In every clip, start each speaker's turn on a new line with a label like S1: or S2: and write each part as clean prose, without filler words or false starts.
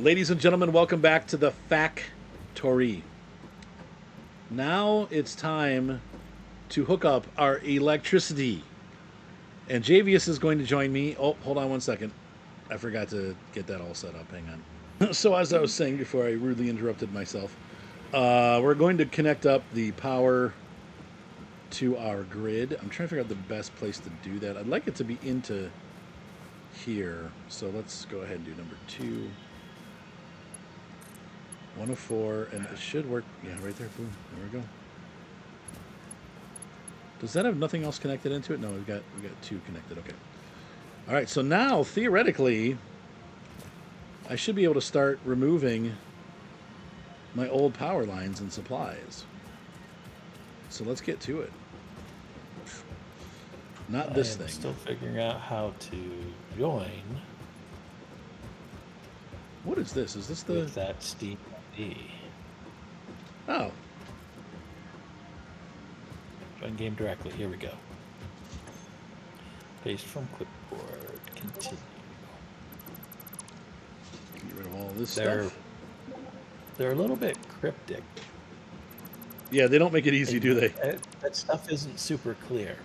S1: Ladies and gentlemen, welcome back to the Factory. Now it's time to hook up our electricity. And Javious is going to join me. Oh, hold on one second. I forgot to get that all set up. Hang on. So, as I was saying before I rudely interrupted myself, we're going to connect up the power to our grid. I'm trying to figure out the best place to do that. I'd like it to be into here. So, let's go ahead and do number 2. 104, and it should work. Yeah, right there. Boom. There we go. Does that have nothing else connected into it? No, we got 2 connected. Okay. All right. So now theoretically, I should be able to start removing my old power lines and supplies. So let's get to it. Not this thing.
S2: Still figuring out how to join.
S1: What is this? Is this the
S2: with that Steam ID?
S1: Oh.
S2: Join game directly. Here we go. Paste from clipboard. Continue.
S1: Get rid of all this stuff.
S2: They're a little bit cryptic.
S1: Yeah, they don't make it easy, do they?
S2: That stuff isn't super clear.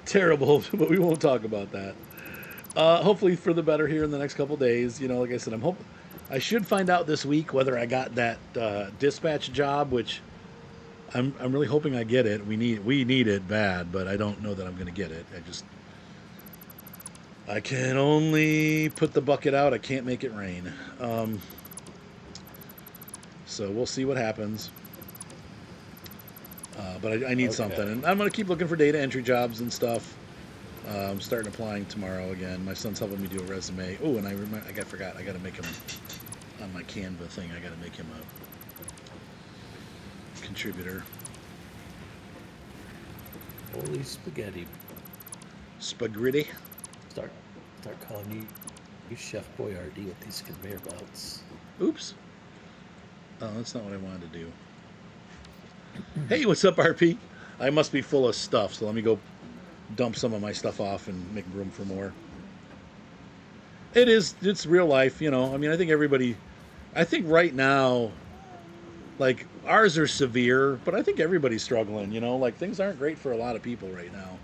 S1: Terrible, but we won't talk about that. Hopefully for the better here in the next couple days. You know, like I said, I should find out this week whether I got that dispatch job, which I'm really hoping I get it. We need it bad, but I don't know that I'm going to get it. I can only put the bucket out. I can't make it rain. So we'll see what happens. But I need something, and I'm going to keep looking for data entry jobs and stuff. I'm starting applying tomorrow again. My son's helping me do a resume. Oh, and I forgot. I got to make him on my Canva thing. I got to make him a contributor.
S2: Holy spaghetti!
S1: Spaghetti.
S2: Start calling you Chef Boyardee with these conveyor belts.
S1: Oops. Oh, that's not what I wanted to do. Hey, what's up, RP? I must be full of stuff, so let me go dump some of my stuff off and make room for more. It's real life, you know. I mean, I think right now, like, ours are severe, but I think everybody's struggling, you know. Like, things aren't great for a lot of people right now.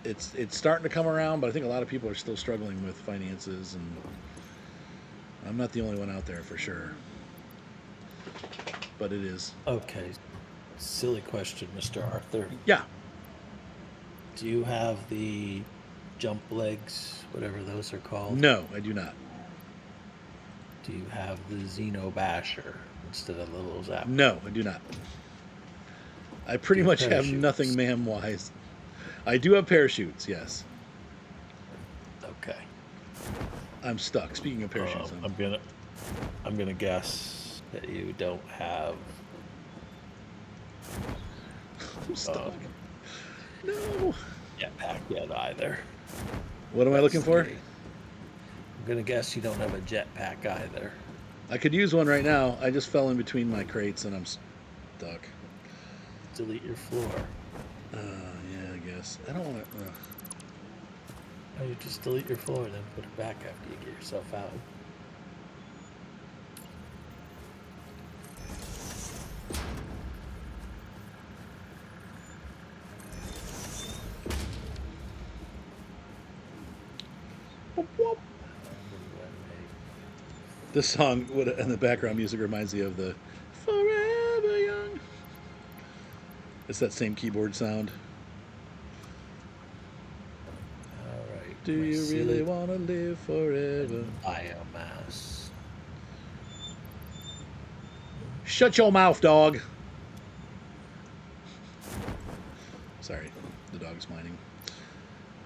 S1: It's starting to come around, but I think a lot of people are still struggling with finances, and I'm not the only one out there for sure. But it is.
S2: Okay. Silly question, Mr. Arthur.
S1: Yeah.
S2: Do you have the jump legs, whatever those are called?
S1: No, I do not.
S2: Do you have the Xeno Basher instead of the little Zapper?
S1: No, I do not. I pretty much have nothing ma'am-wise. I do have parachutes, yes.
S2: Okay.
S1: I'm stuck. Speaking of parachutes,
S2: I'm gonna guess that you don't have.
S1: I'm stuck. No.
S2: Jetpack yet either.
S1: What am I looking for?
S2: I'm gonna guess you don't have a jetpack either.
S1: I could use one right now. I just fell in between my crates and I'm stuck.
S2: Delete your floor.
S1: Yeah, I guess. I don't want to.
S2: Oh, you just delete your floor and then put it back after you get yourself out.
S1: This song and the background music reminds me of the Forever Young. It's that same keyboard sound.
S2: All right.
S1: Do you really want to live forever?
S2: Biomass.
S1: Shut your mouth, dog. Sorry, the dog's whining.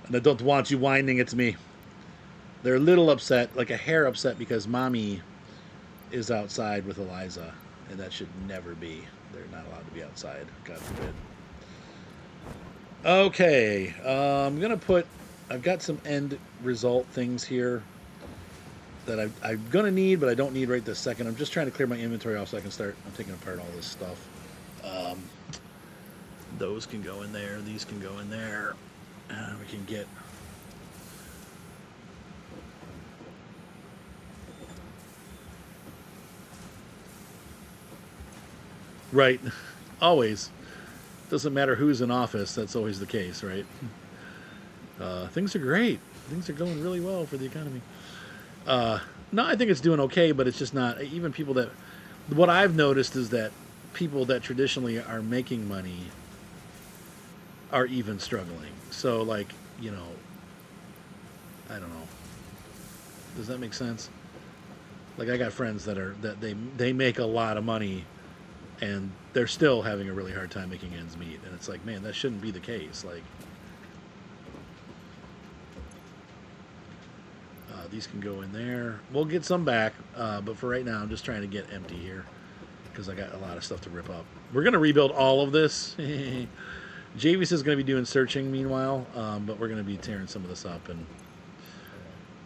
S1: And I don't want you whining at me. They're a little upset, like a hair upset, because Mommy is outside with Eliza, and that should never be. They're not allowed to be outside, God forbid. Okay, I've got some end result things here that I'm going to need, but I don't need right this second. I'm just trying to clear my inventory off so I can start. I'm taking apart all this stuff. Those can go in there. These can go in there. We can get Right. Always. Doesn't matter who's in office. That's always the case, right? Things are great. Things are going really well for the economy. No, I think it's doing okay, but it's just not. Even people that. What I've noticed is that people that traditionally are making money are even struggling. So, like, you know, I don't know. Does that make sense? Like, I got friends that they make a lot of money, and they're still having a really hard time making ends meet. And it's like, man, that shouldn't be the case. Like, these can go in there. We'll get some back, but for right now, I'm just trying to get empty here because I got a lot of stuff to rip up. We're gonna rebuild all of this. Javious is gonna be doing searching meanwhile, but we're gonna be tearing some of this up and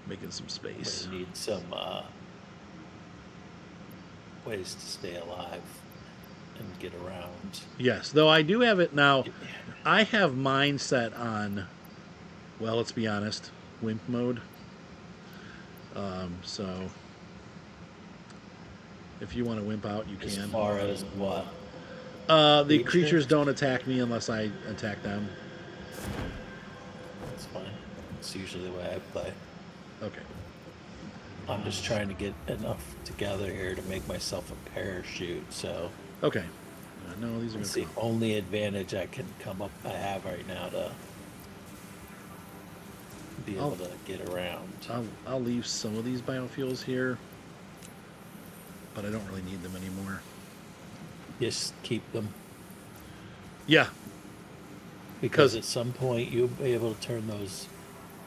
S1: making some space.
S2: We need some ways to stay alive and get around.
S1: Yes, though I do have it now. I have mine set on, well, let's be honest, wimp mode. So if you want to wimp out, you
S2: As
S1: can.
S2: far as what?
S1: The creatures don't attack me unless I attack them.
S2: That's fine. It's usually the way I play.
S1: Okay.
S2: I'm just trying to get enough together here to make myself a parachute. So
S1: Okay. No, these are
S2: it's
S1: going
S2: the only advantage I have right now to be able to get around.
S1: I'll leave some of these biofuels here, but I don't really need them anymore.
S2: Just keep them.
S1: Yeah.
S2: Because at some point you'll be able to turn those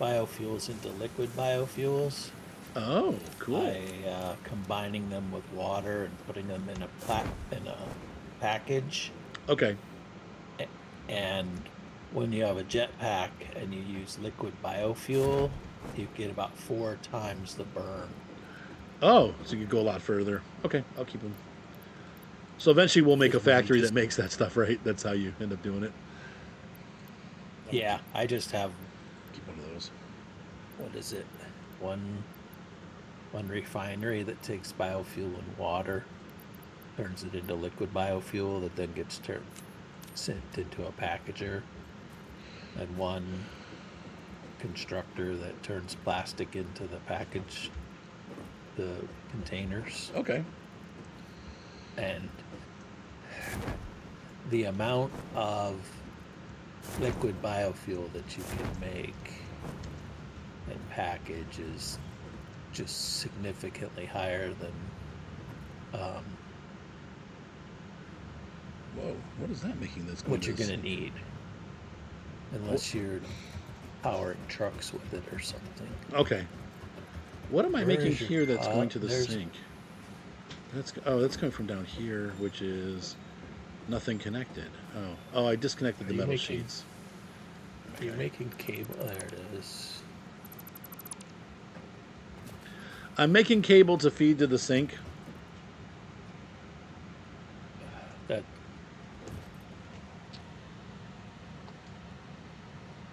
S2: biofuels into liquid biofuels
S1: Oh, cool.
S2: by combining them with water and putting them in a package.
S1: Okay.
S2: And when you have a jetpack and you use liquid biofuel, you get about 4 times the burn.
S1: Oh, so you could go a lot further. Okay, I'll keep them. So eventually we'll make a factory that makes that stuff, right? That's how you end up doing it.
S2: Yeah, I just have,
S1: Keep one of those.
S2: what is it? One refinery that takes biofuel and water, turns it into liquid biofuel that then gets sent into a packager, and one constructor that turns plastic into the containers.
S1: Okay.
S2: And the amount of liquid biofuel that you can make and package is just significantly higher than
S1: Whoa, what is that making this?
S2: what you're going to need, unless you're powering trucks with it or something.
S1: Okay. What am I making here that's going to the
S2: there's-
S1: sink? That's coming from down here, which is nothing connected. Oh, I disconnected the
S2: Are you
S1: metal
S2: making-
S1: sheets.
S2: You're making cable. There it is.
S1: I'm making cable to feed to the sink.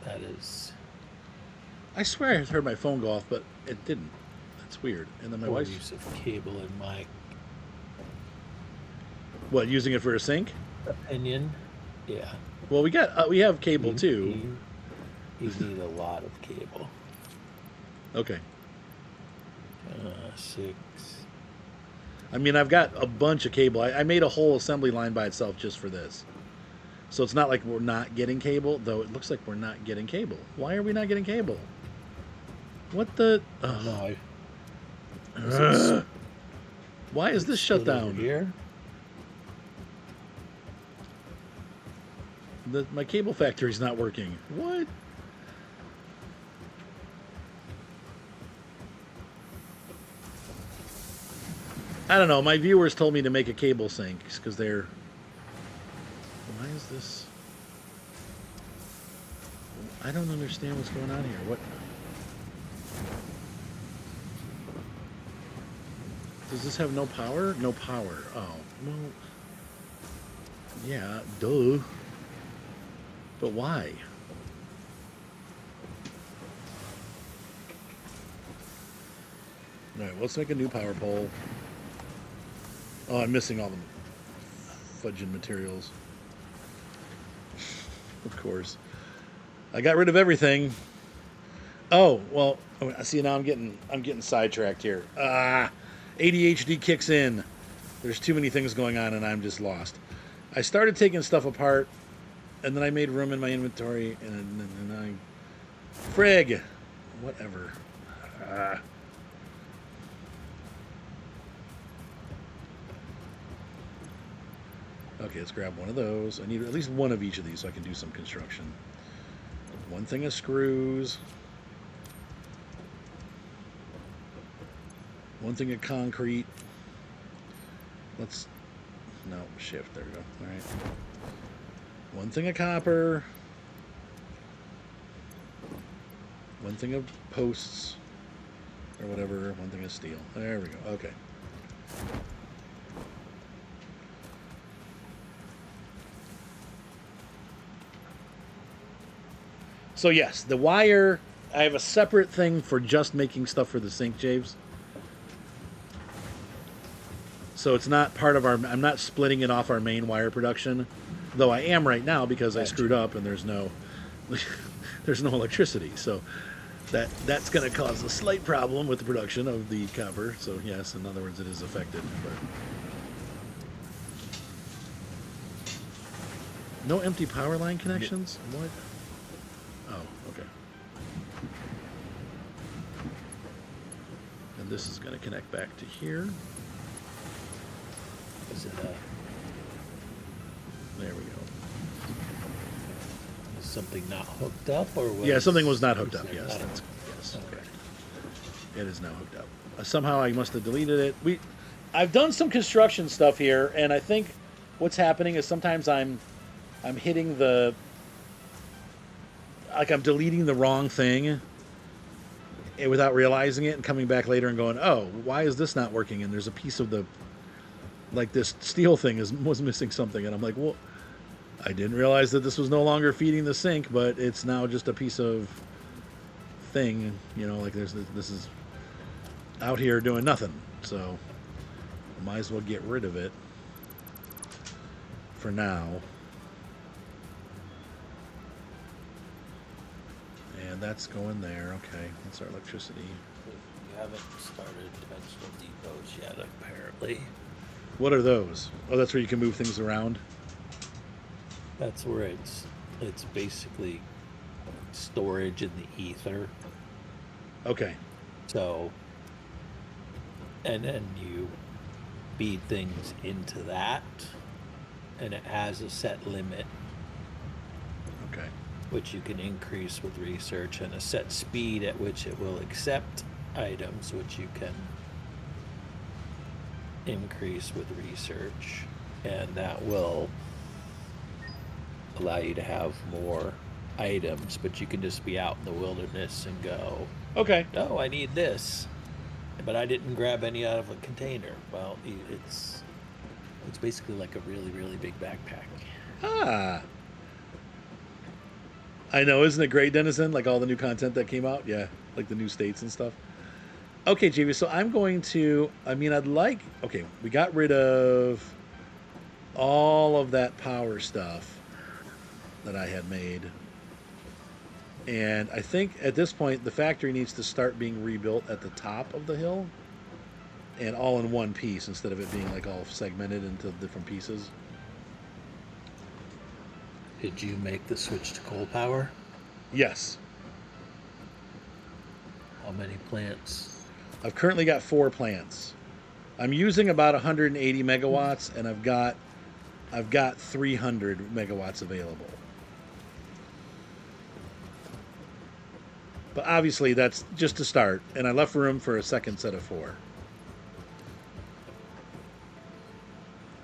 S2: That is
S1: I swear I heard my phone go off, but it didn't. That's weird. And then my
S2: poor
S1: wife's
S2: use of cable in my
S1: using it for a sink?
S2: opinion. Yeah.
S1: Well, we have cable too.
S2: You need a lot of cable.
S1: Okay.
S2: 6.
S1: I mean, I've got a bunch of cable. I made a whole assembly line by itself just for this. So it's not like we're not getting cable, though it looks like we're not getting cable. Why are we not getting cable? What the?
S2: No,
S1: why is this shut
S2: split over
S1: down?
S2: here.
S1: My cable factory's not working. What? I don't know. My viewers told me to make a cable sink because they're. Why is this? I don't understand what's going on here. What? Does this have no power? No power. Oh, well. Yeah, duh. But why? All right, let's make a new power pole. Oh, I'm missing all the fudging materials. Of course. I got rid of everything. Oh, well, see, now I'm getting sidetracked here. ADHD kicks in. There's too many things going on and I'm just lost. I started taking stuff apart and then I made room in my inventory and I frig. Whatever. Okay, let's grab one of those. I need at least one of each of these so I can do some construction. One thing of screws. One thing of concrete. No, shift, there we go. All right. One thing of copper. One thing of posts. Or whatever, one thing of steel. There we go, okay. So yes, the wire, I have a separate thing for just making stuff for the sink, Javes. So it's not part of I'm not splitting it off our main wire production, though I am right now because I screwed up and there's no electricity. So that's going to cause a slight problem with the production of the copper. So yes, in other words, it is affected. But no empty power line connections? What? Oh, okay. And this is going to connect back to here.
S2: Is it
S1: There we go.
S2: is something not hooked up, or
S1: Yeah, something was not hooked up.
S2: it
S1: Yes,
S2: not?
S1: yes,
S2: Okay.
S1: correct. It is now hooked up. Somehow I must have deleted it. I've done some construction stuff here, and I think what's happening is sometimes I'm hitting I'm deleting the wrong thing without realizing it, and coming back later and going, oh, why is this not working? And there's a piece of this steel thing was missing something, and I'm like, well, I didn't realize that this was no longer feeding the sink, but it's now just a piece of thing, like this is out here doing nothing, so might as well get rid of it for now. And that's going there. Okay, that's our electricity.
S2: You haven't started dimensional depots yet, apparently.
S1: What are those? Oh, that's where you can move things around?
S2: That's where it's basically storage in the ether.
S1: Okay.
S2: So, and then you feed things into that, and it has a set limit,
S1: Okay.
S2: which you can increase with research, and a set speed at which it will accept items, which you can increase with research, and that will allow you to have more items, but you can just be out in the wilderness and go,
S1: Okay.
S2: oh, I need this, but I didn't grab any out of a container. Well, it's basically like a really, really big backpack.
S1: Ah. I know, isn't it great, Denizen? Like all the new content that came out? Yeah, like the new states and stuff. Okay, JV, so I'm going to, okay, we got rid of all of that power stuff that I had made. And I think at this point, the factory needs to start being rebuilt at the top of the hill and all in one piece instead of it being like all segmented into different pieces.
S2: Did you make the switch to coal power?
S1: Yes.
S2: How many plants?
S1: I've currently got 4 plants. I'm using about 180 megawatts, and I've got 300 megawatts available. But obviously that's just to start, and I left room for a second set of 4.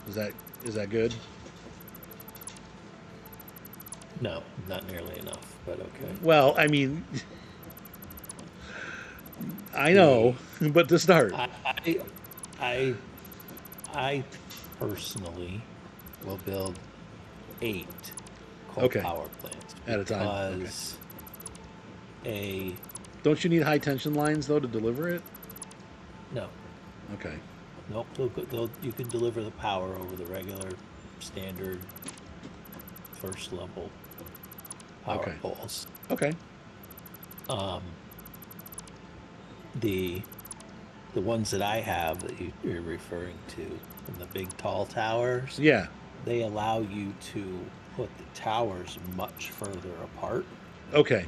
S1: Is that good?
S2: No, not nearly enough, but okay.
S1: Well, I mean, I know, but to start.
S2: I personally will build 8 coal
S1: Okay.
S2: power plants
S1: At a time.
S2: because
S1: Don't you need high tension lines though to deliver it?
S2: no,
S1: Okay.
S2: nope. You can deliver the power over the regular standard first level power
S1: Okay.
S2: poles.
S1: Okay.
S2: The ones that I have that you're referring to, from the big tall towers,
S1: Yeah.
S2: they allow you to put the towers much further apart,
S1: Okay.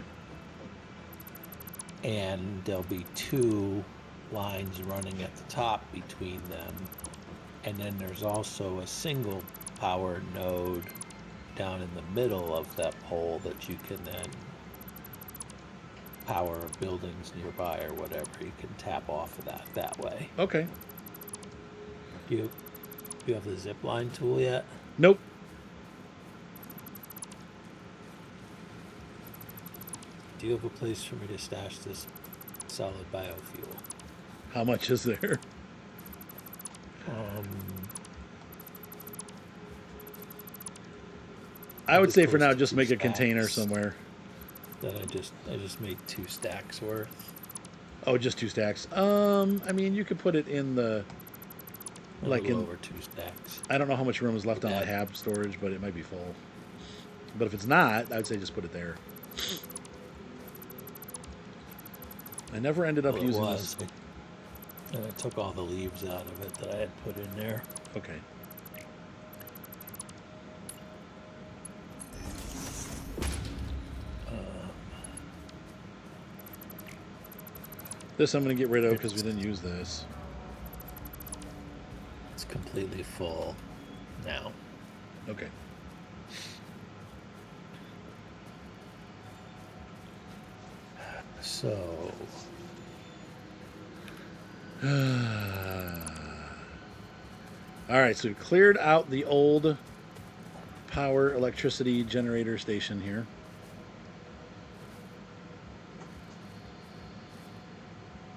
S2: and there'll be two lines running at the top between them, and then there's also a single power node down in the middle of that pole that you can then power buildings nearby or whatever. You can tap off of that way.
S1: Okay.
S2: Do you have the zip line tool yet?
S1: Nope.
S2: Do you have a place for me to stash this solid biofuel?
S1: How much is there? I would say for now, just make a container somewhere.
S2: That I just made 2 stacks worth.
S1: Oh, just 2 stacks. I mean, you could put it in the like in
S2: over 2 stacks.
S1: I don't know how much room is left on the hab storage, but it might be full. But if it's not, I'd say just put it there. I never ended up using this.
S2: And I took all the leaves out of it that I had put in there.
S1: Okay. This I'm going to get rid of because we didn't use this.
S2: It's completely full now.
S1: Okay.
S2: So...
S1: All right, so we've cleared out the old power electricity generator station here.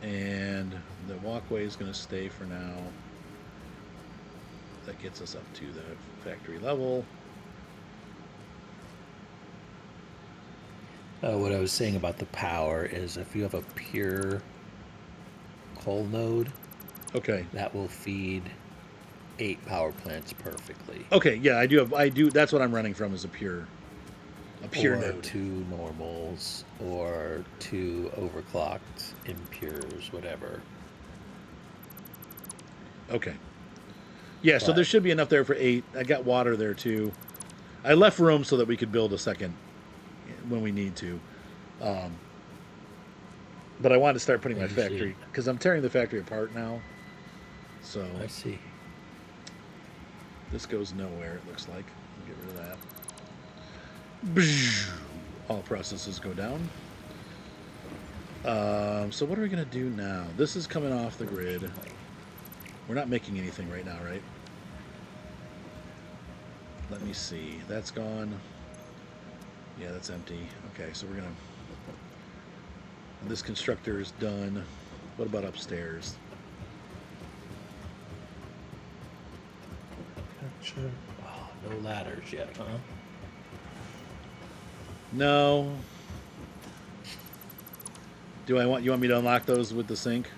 S1: And the walkway is going to stay for now. That gets us up to the factory level.
S2: What I was saying about the power is if you have a pure coal node,
S1: okay,
S2: that will feed 8 power plants perfectly.
S1: Okay, yeah, I do. That's what I'm running from, is a pure
S2: or
S1: node.
S2: 2 normals or 2 overclocked impures, whatever.
S1: Okay. Yeah, so there should be enough there for 8. I got water there too. I left room so that we could build a second when we need to. But I wanted to start putting my factory, because I'm tearing the factory apart now. So
S2: I see.
S1: This goes nowhere, it looks like. Get rid of that. All processes go down. So what are we going to do now? This is coming off the grid. We're not making anything right now, right? Let me see. That's gone. Yeah, that's empty. Okay, so we're going to... This constructor is done. What about upstairs?
S2: Sure. Oh, no ladders yet, huh?
S1: No. You want me to unlock those with the sink?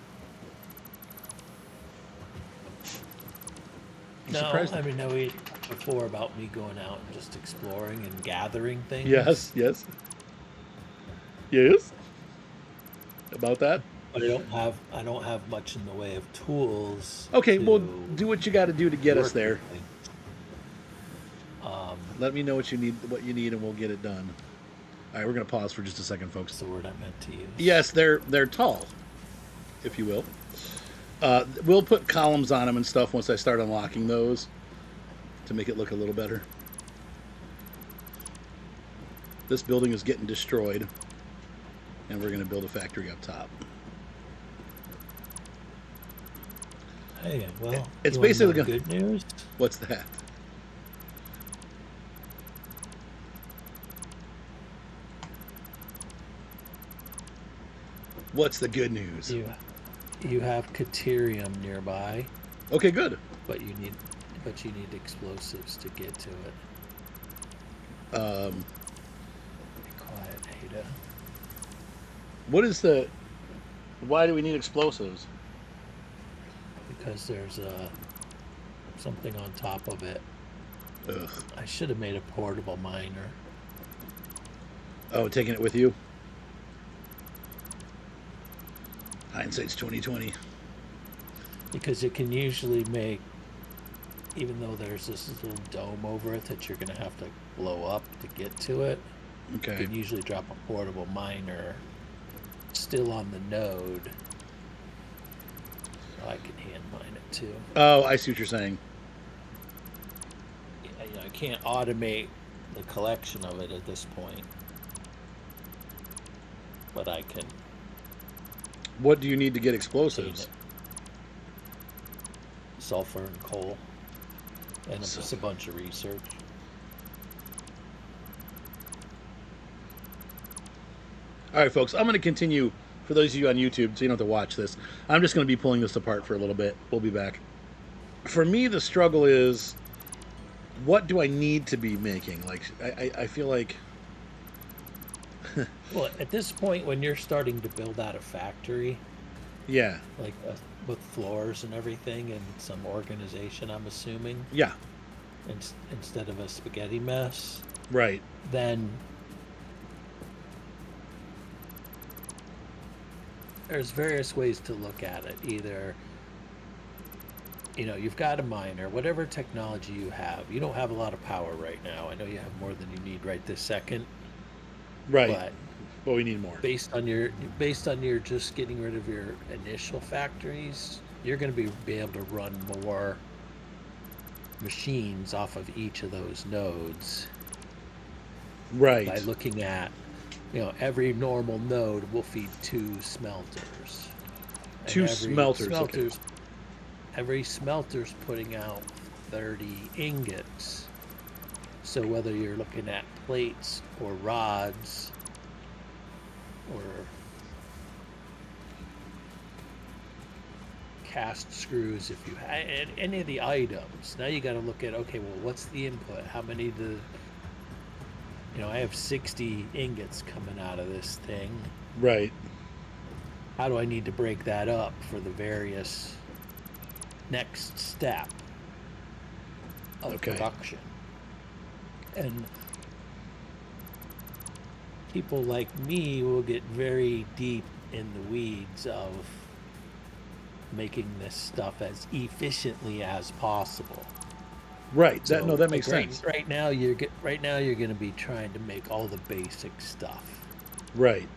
S2: No, I mean, no, we talked before about me going out and just exploring and gathering things.
S1: Yes. About that?
S2: But I don't have much in the way of tools.
S1: Okay, well, do what you got to do to get us there. Let me know what you need, and we'll get it done. All right, we're going to pause for just a second, folks.
S2: That's the word I meant to use.
S1: Yes, they're tall, if you will. We'll put columns on them and stuff once I start unlocking those to make it look a little better. This building is getting destroyed, and we're going to build a factory up top.
S2: Hey, well,
S1: it's basically
S2: good news.
S1: What's that? What's the good news?
S2: You have Caterium nearby.
S1: Okay, good.
S2: But you need explosives to get to it. Be quiet, Ada.
S1: Why do we need explosives?
S2: Because there's something on top of it
S1: Ugh.
S2: I should have made a portable miner.
S1: Oh, taking it with you? Hindsight's 2020.
S2: Because you can usually make, even though there's this little dome over it that you're going to have to blow up to get to it,
S1: Okay.
S2: you can usually drop a portable miner still on the node. So I can hand mine it too.
S1: Oh, I see what you're saying.
S2: I can't automate the collection of it at this point, but I can.
S1: What do you need to get
S2: obtain
S1: explosives?
S2: it. Sulfur and coal, and just a bunch of research.
S1: All right, folks, I'm going to continue. For those of you on YouTube, so you don't have to watch this, I'm just going to be pulling this apart for a little bit. We'll be back. For me, the struggle is, what do I need to be making? Like, I feel like...
S2: Well, at this point, when you're starting to build out a factory,
S1: Yeah.
S2: like with floors and everything and some organization, I'm assuming,
S1: Yeah.
S2: instead of a spaghetti mess,
S1: Right.
S2: then there's various ways to look at it. Either, you've got a miner, whatever technology you have. You don't have a lot of power right now. I know you have more than you need right this second,
S1: Right. But we need more.
S2: based on your just getting rid of your initial factories, you're going to be able to run more machines off of each of those nodes
S1: Right.
S2: by looking at, every normal node will feed 2 smelters. And
S1: Two smelters, okay.
S2: Every smelter's putting out 30 ingots. So whether you're looking at plates or rods or cast screws, if you have any of the items, now you got to look at, okay, well, what's the input? How many I have 60 ingots coming out of this thing.
S1: Right.
S2: How do I need to break that up for the various next step of production? And people like me will get very deep in the weeds of making this stuff as efficiently as possible.
S1: Right.
S2: So,
S1: That makes sense.
S2: Right now you're going to be trying to make all the basic stuff.
S1: Right.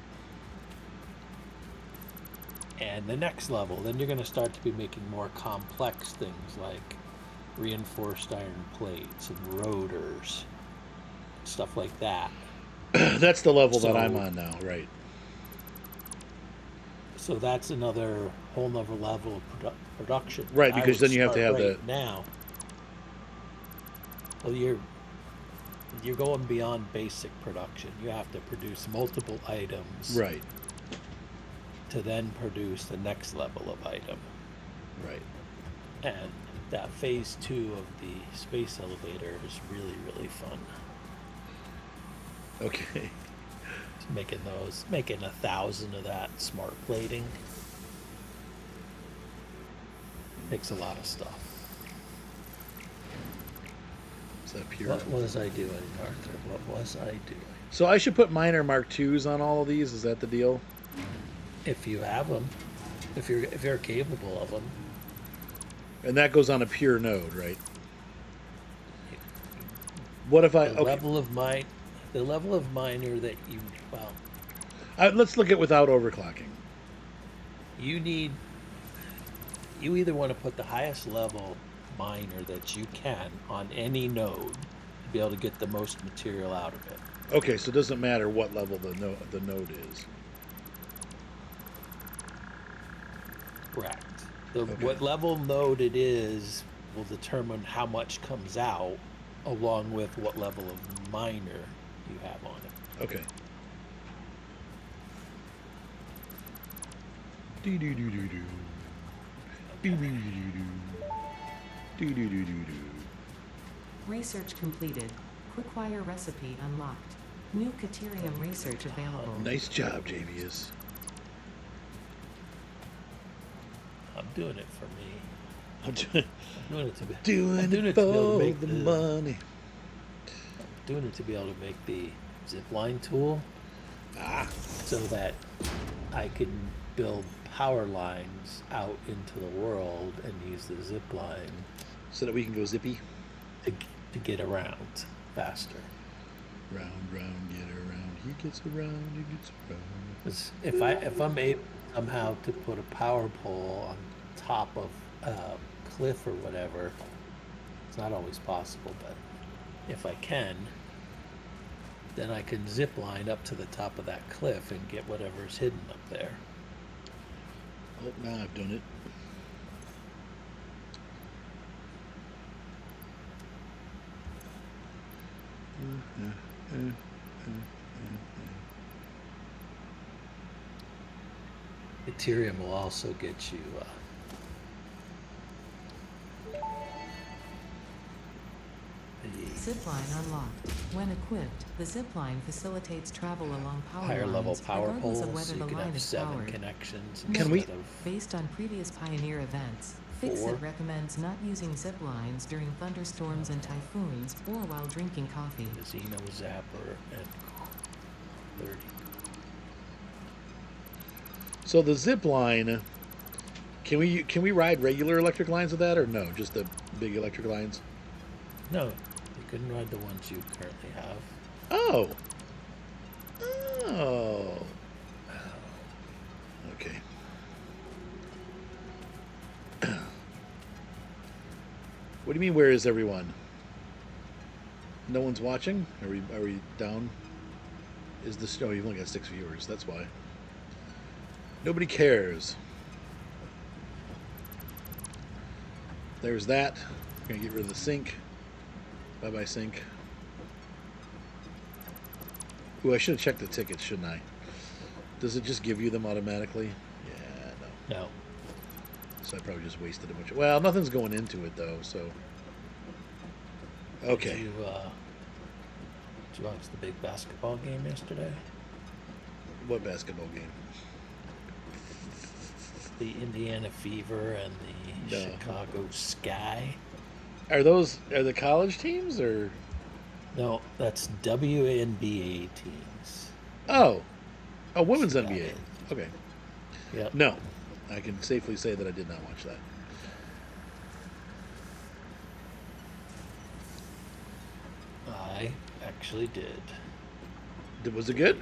S2: And the next level, then you're going to start to be making more complex things like reinforced iron plates and rotors, stuff like that.
S1: That's the level that I'm on now, right?
S2: So that's another whole nother level of production.
S1: Right, because then you have to have
S2: right now. Well, you're going beyond basic production. You have to produce multiple items,
S1: Right.
S2: to then produce the next level of item.
S1: Right.
S2: And that phase 2 of the space elevator is really, really fun.
S1: Okay.
S2: Making 1,000 of that smart plating makes a lot of stuff.
S1: Is that pure?
S2: What was I doing, Arthur? What was I doing?
S1: So I should put minor Mark IIs on all of these? Is that the deal?
S2: If you have them, if you're capable of them.
S1: And that goes on a pure node, right? What if I...
S2: The level of miner that you... Well...
S1: let's look at without overclocking.
S2: You either want to put the highest level miner that you can on any node to be able to get the most material out of it.
S1: Okay, so it doesn't matter what level the node is.
S2: Correct.
S1: Okay.
S2: What level node it is will determine how much comes out, along with what level of miner you have on it.
S1: Okay. Do-do-do-do-do. Do-do-do-do-do. Do-do-do-do-do.
S3: Research completed. Quickwire recipe unlocked. New Caterium research available.
S1: Nice job, Javious.
S2: I'm doing it for me.
S1: I'm doing
S2: I'm doing it to be.
S1: Doing
S2: I'm doing
S1: it
S2: it to be able to
S1: for
S2: make
S1: the money.
S2: doing it to be able to make the zipline tool
S1: Ah,
S2: so that I can build power lines out into the world and use the zip line
S1: so that we can go zippy.
S2: to get around faster.
S1: Round, round, get around. He gets around, he gets around.
S2: 'Cause if I'm able somehow to put a power pole on top of a cliff or whatever, it's not always possible, but if I can, then I can zip line up to the top of that cliff and get whatever's hidden up there.
S1: Oh, now I've done it.
S2: Ethereum will also get you the
S3: Zipline unlocked. When equipped, the zipline facilitates travel along power
S2: higher level
S3: lines,
S2: power
S3: regardless
S2: poles,
S3: of whether
S2: so you
S3: the
S2: can
S3: line
S2: have
S3: is
S2: 7
S3: powered.
S2: connections
S1: Can we-
S2: instead of
S3: Based on previous Pioneer events,
S2: 4.
S3: Fixit recommends not using zip lines during thunderstorms and typhoons or while drinking coffee.
S2: the Xeno Zapper and 30.
S1: So the zip line, can we ride regular electric lines with that, or no? Just the big electric lines?
S2: No, you couldn't ride the ones you currently have.
S1: Oh. Oh. Okay. What do you mean? Where is everyone? No one's watching. Are we down? Is this? Oh, you've only got 6 viewers. That's why. Nobody cares. There's that. Gonna get rid of the sink. Bye bye sink. Ooh, I should have checked the tickets, shouldn't I? Does it just give you them automatically? Yeah, no.
S2: No.
S1: So I probably just wasted a bunch of. Well, nothing's going into it though, so. Okay.
S2: Did you watch the big basketball game yesterday?
S1: What basketball game?
S2: The Indiana Fever and the
S1: No.
S2: Chicago Sky.
S1: Are the college teams or?
S2: No, that's WNBA teams.
S1: Oh, women's
S2: Sky.
S1: NBA. Okay.
S2: Yep.
S1: No, I can safely say that I did not watch that.
S2: I actually did.
S1: Was it good?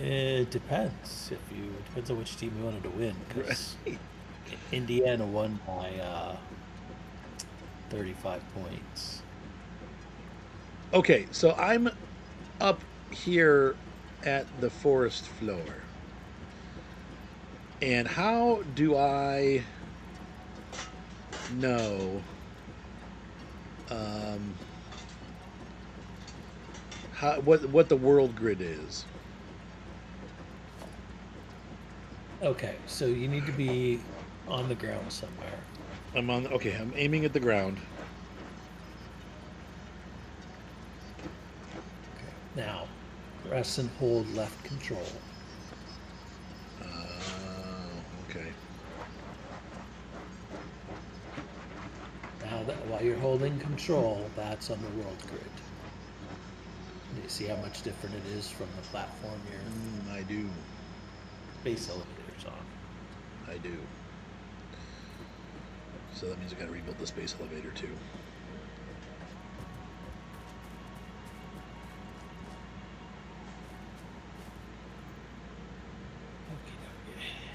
S2: It depends. Depends on which team you wanted to win. Because Indiana won by 35 points.
S1: Okay, so I'm up here at the forest floor. And how do I know what the world grid is?
S2: Okay, so you need to be on the ground somewhere.
S1: I'm aiming at the ground.
S2: Now, press and hold left control.
S1: Okay.
S2: Now, while you're holding control, that's on the world grid. Do you see how much different it is from the platform your
S1: I do.
S2: base elevator's on?
S1: I do. So that means I gotta rebuild the space elevator too.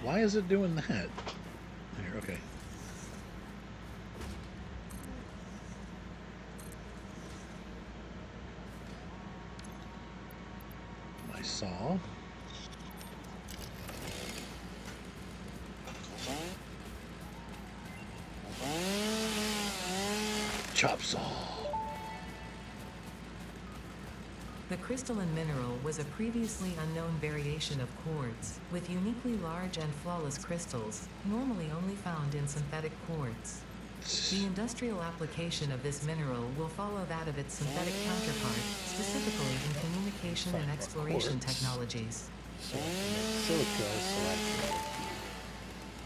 S1: Why is it doing that? Here, okay. My saw. Chop saw.
S3: The crystalline mineral was a previously unknown variation of quartz, with uniquely large and flawless crystals, normally only found in synthetic quartz. The industrial application of this mineral will follow that of its synthetic counterpart, specifically in communication and exploration
S2: Quartz.
S3: technologies.
S2: So, silica selected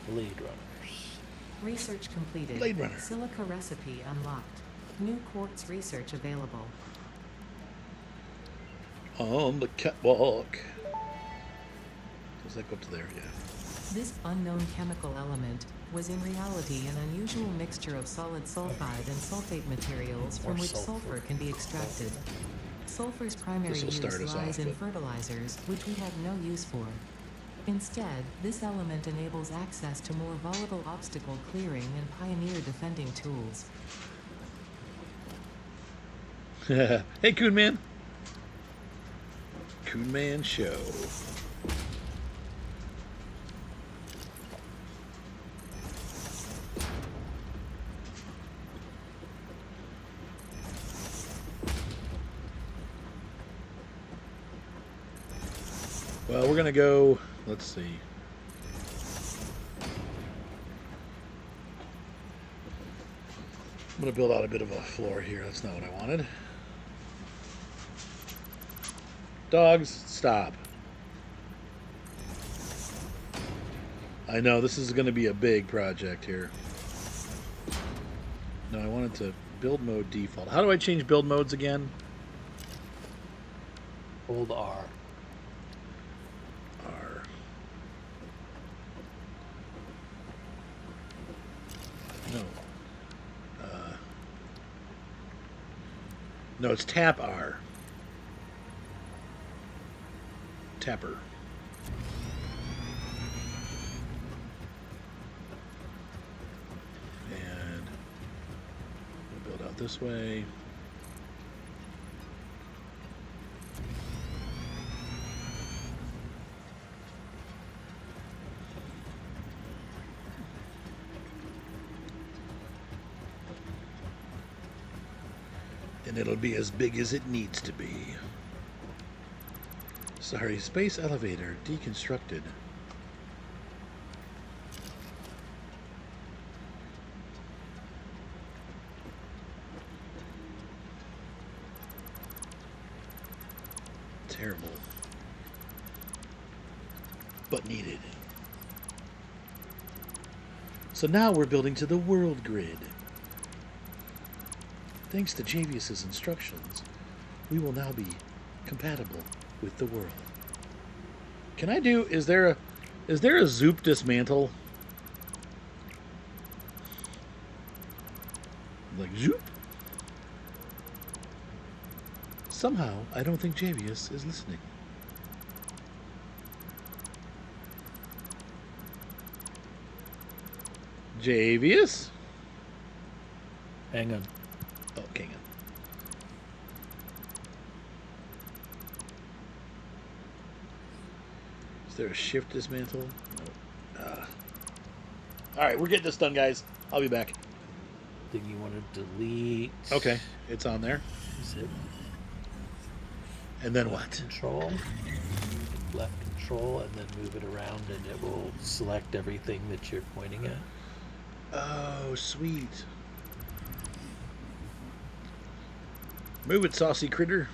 S2: Blade Runners.
S3: Research completed.
S1: Blade Runner.
S3: Silica recipe unlocked. New quartz research available.
S1: On the catwalk. Does that go up to there? Yeah.
S3: This unknown chemical element was in reality an unusual mixture of solid sulfide and sulfate materials from
S2: More
S3: which
S2: sulfur.
S3: sulfur can be extracted. Sulfur's primary
S1: This'll
S3: use
S1: start us
S3: lies
S1: off,
S3: in
S1: but-
S3: fertilizers, which we have no use for. Instead, this element enables access to more volatile obstacle clearing and pioneer defending tools.
S1: Hey, Coon Man. Coon Man Show. Well, we're gonna go. Let's see. I'm gonna build out a bit of a floor here. That's not what I wanted. Dogs, stop. I know this is going to be a big project here. No, I wanted to build mode default. How do I change build modes again?
S2: Hold R.
S1: R. No. No, it's tap R. Tapper. And we'll build out this way. And it'll be as big as it needs to be. Sorry, space elevator deconstructed. Terrible. But needed. So now we're building to the world grid. Thanks to Javious's instructions, we will now be compatible with the world. Can I do? Is there a Zoop dismantle? Like Zoop? Somehow, I don't think Javious is listening. Javious?
S2: Hang on.
S1: Oh, hang on. Is there a shift dismantle? No. Alright, we're getting this done, guys. I'll be back.
S2: Then you want to delete.
S1: Okay, it's on there.
S2: Is it
S1: And then
S2: left
S1: what?
S2: Control. Left control, and then move it around, and it will select everything that you're pointing at.
S1: Oh, sweet. Move it, saucy critter.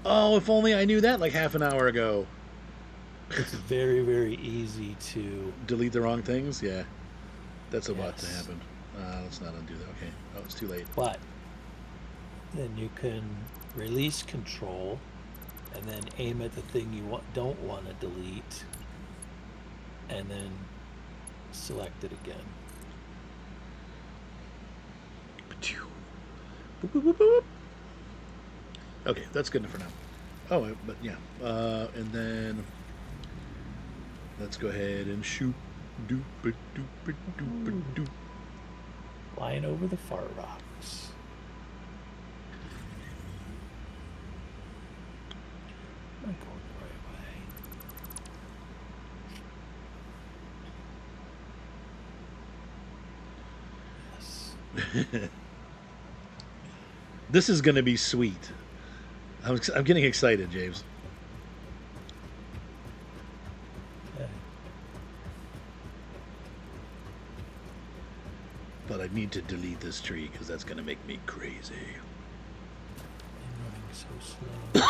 S1: Oh, if only I knew that like half an hour ago.
S2: It's very, very easy to.
S1: Delete the wrong things? Yeah. That's about to
S2: Yes.
S1: happen. Let's not undo that. Okay. Oh, it's too late.
S2: But then you can release control, and then aim at the thing you don't want to delete, and then select it again.
S1: Boop, boop, boop, boop. Okay, that's good enough for now. Oh, but yeah. And then let's go ahead and shoot. Doop it, doop it, doop it, doop.
S2: Flying over the far rocks. Am I going the right way? Yes.
S1: This is going to be sweet. I'm getting excited, James.
S2: Okay.
S1: But I need to delete this tree because that's going to make me crazy.
S2: I'm running so slow.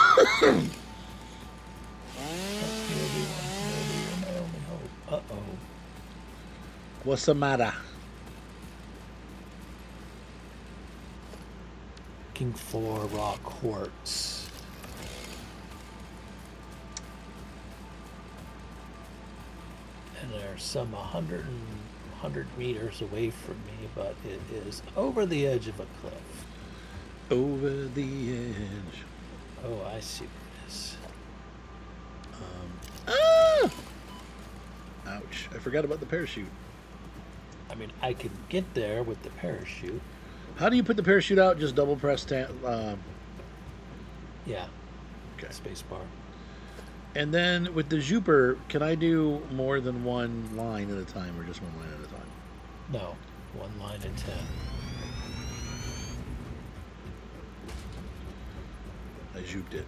S2: Uh-oh.
S1: What's the matter?
S2: looking for raw quartz. And there's some 100 meters away from me, but it is over the edge of a cliff.
S1: Over the edge.
S2: Oh, I see what it is.
S1: Ah! Ouch. I forgot about the parachute.
S2: I mean, I can get there with the parachute.
S1: How do you put the parachute out? Just double press
S2: Yeah.
S1: Okay.
S2: Space bar.
S1: And then with the Jupiter, can I do more than one line at a time or just one line at a time?
S2: No. 1 line at 10.
S1: I juped it.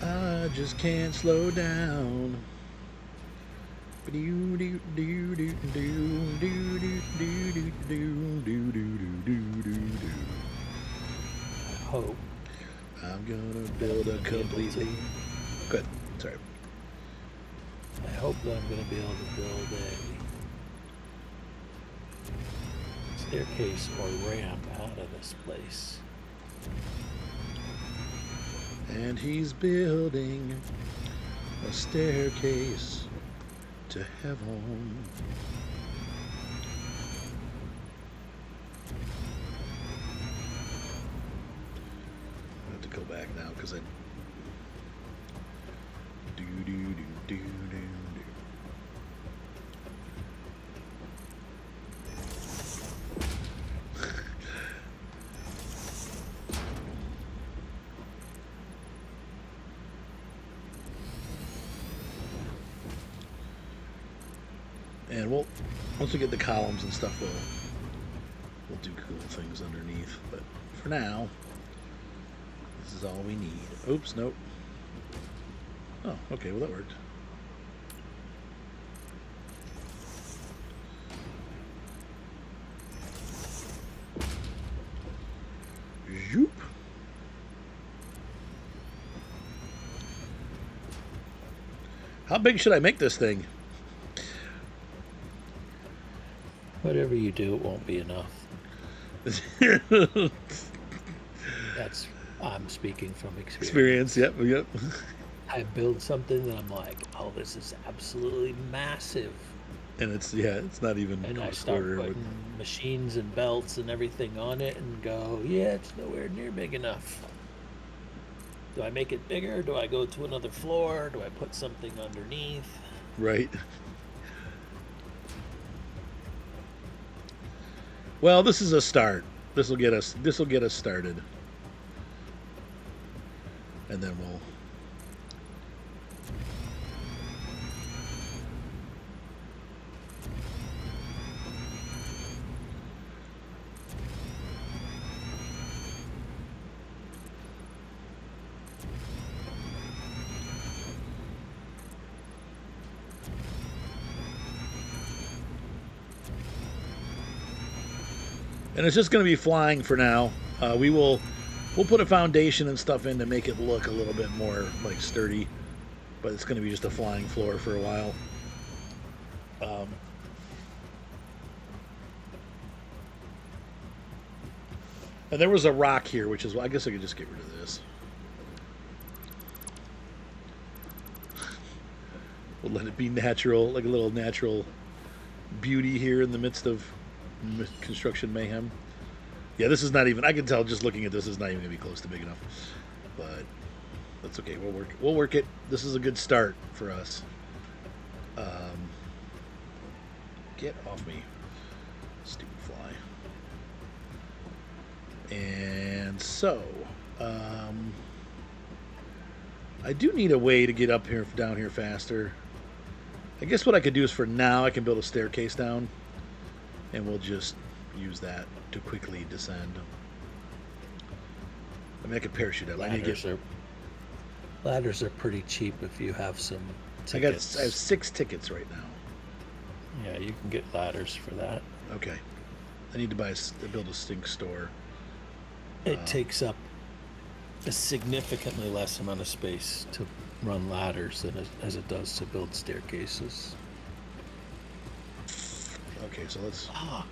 S1: I just can't slow down.
S2: I hope.
S1: I'm gonna build a completely. Good. Sorry.
S2: I hope that I'm going to be able to build a staircase or ramp out of this place.
S1: And he's building a staircase to heaven. I have to go back now because I do. And once we get the columns and stuff, we'll do cool things underneath. But for now, this is all we need. Oops, nope. Oh, okay, well that worked. Zoop. How big should I make this thing?
S2: Whatever you do, it won't be enough. I'm speaking from experience.
S1: Yep.
S2: I build something and I'm like, oh, this is absolutely massive.
S1: And it's not even.
S2: And I start putting machines and belts and everything on it and go, yeah, it's nowhere near big enough. Do I make it bigger? Do I go to another floor? Do I put something underneath?
S1: Right. Well, this is a start. This will get us started. And then we'll and it's just going to be flying for now. We'll put a foundation and stuff in to make it look a little bit more like sturdy, but it's going to be just a flying floor for a while. And there was a rock here, which is, I guess I could just get rid of this. We'll let it be natural, like a little natural beauty here in the midst of construction mayhem. Yeah, this is not even, I can tell just looking at this is not even going to be close to big enough. But that's okay. We'll work it. This is a good start for us. Get off me, stupid fly. And so, I do need a way to get down here faster. I guess what I could do is for now I can build a staircase down, and we'll just use that to quickly descend. I mean, I could parachute up.
S2: Ladders are pretty cheap if you have some tickets.
S1: I have 6 tickets right now.
S2: Yeah, you can get ladders for that.
S1: Okay. I need to build a stink store.
S2: It takes up a significantly less amount of space to run ladders as it does to build staircases.
S1: Okay, so let's.
S2: Ah,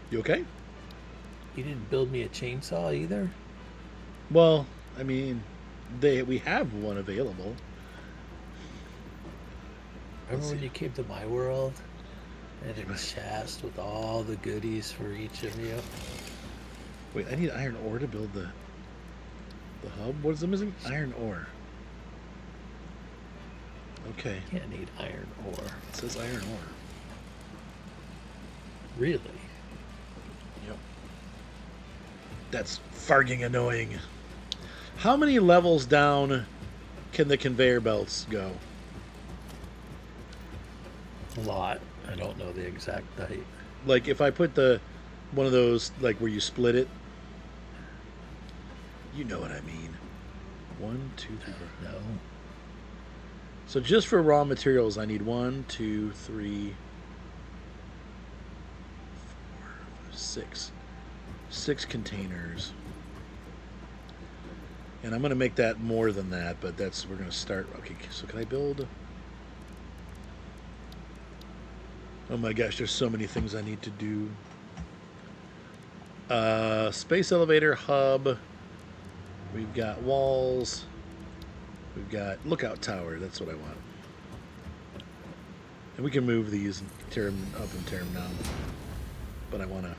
S1: You okay?
S2: you didn't build me a chainsaw either?
S1: Well, I mean, we have one available.
S2: Remember
S1: Let's
S2: when
S1: see.
S2: you came to my world? I had a chest with all the goodies for each of you.
S1: Wait, I need iron ore to build the hub. What is it missing? Iron ore. Okay,
S2: Can't need iron ore.
S1: it says iron ore.
S2: Really?
S1: Yep. That's farging annoying. How many levels down can the conveyor belts go?
S2: A lot. I don't know the exact height.
S1: Like if I put one of those like where you split it. You know what I mean. 1, 2, 3, 4.
S2: No.
S1: So just for raw materials, I need 1, 2, 3, 4, 5, 6. 6 containers. And I'm going to make that more than that, but we're going to start. Okay, so can I build? Oh my gosh, there's so many things I need to do. Space elevator hub. We've got walls. We've got lookout tower. That's what I want. And we can move these and tear them up and tear them down. But I want to.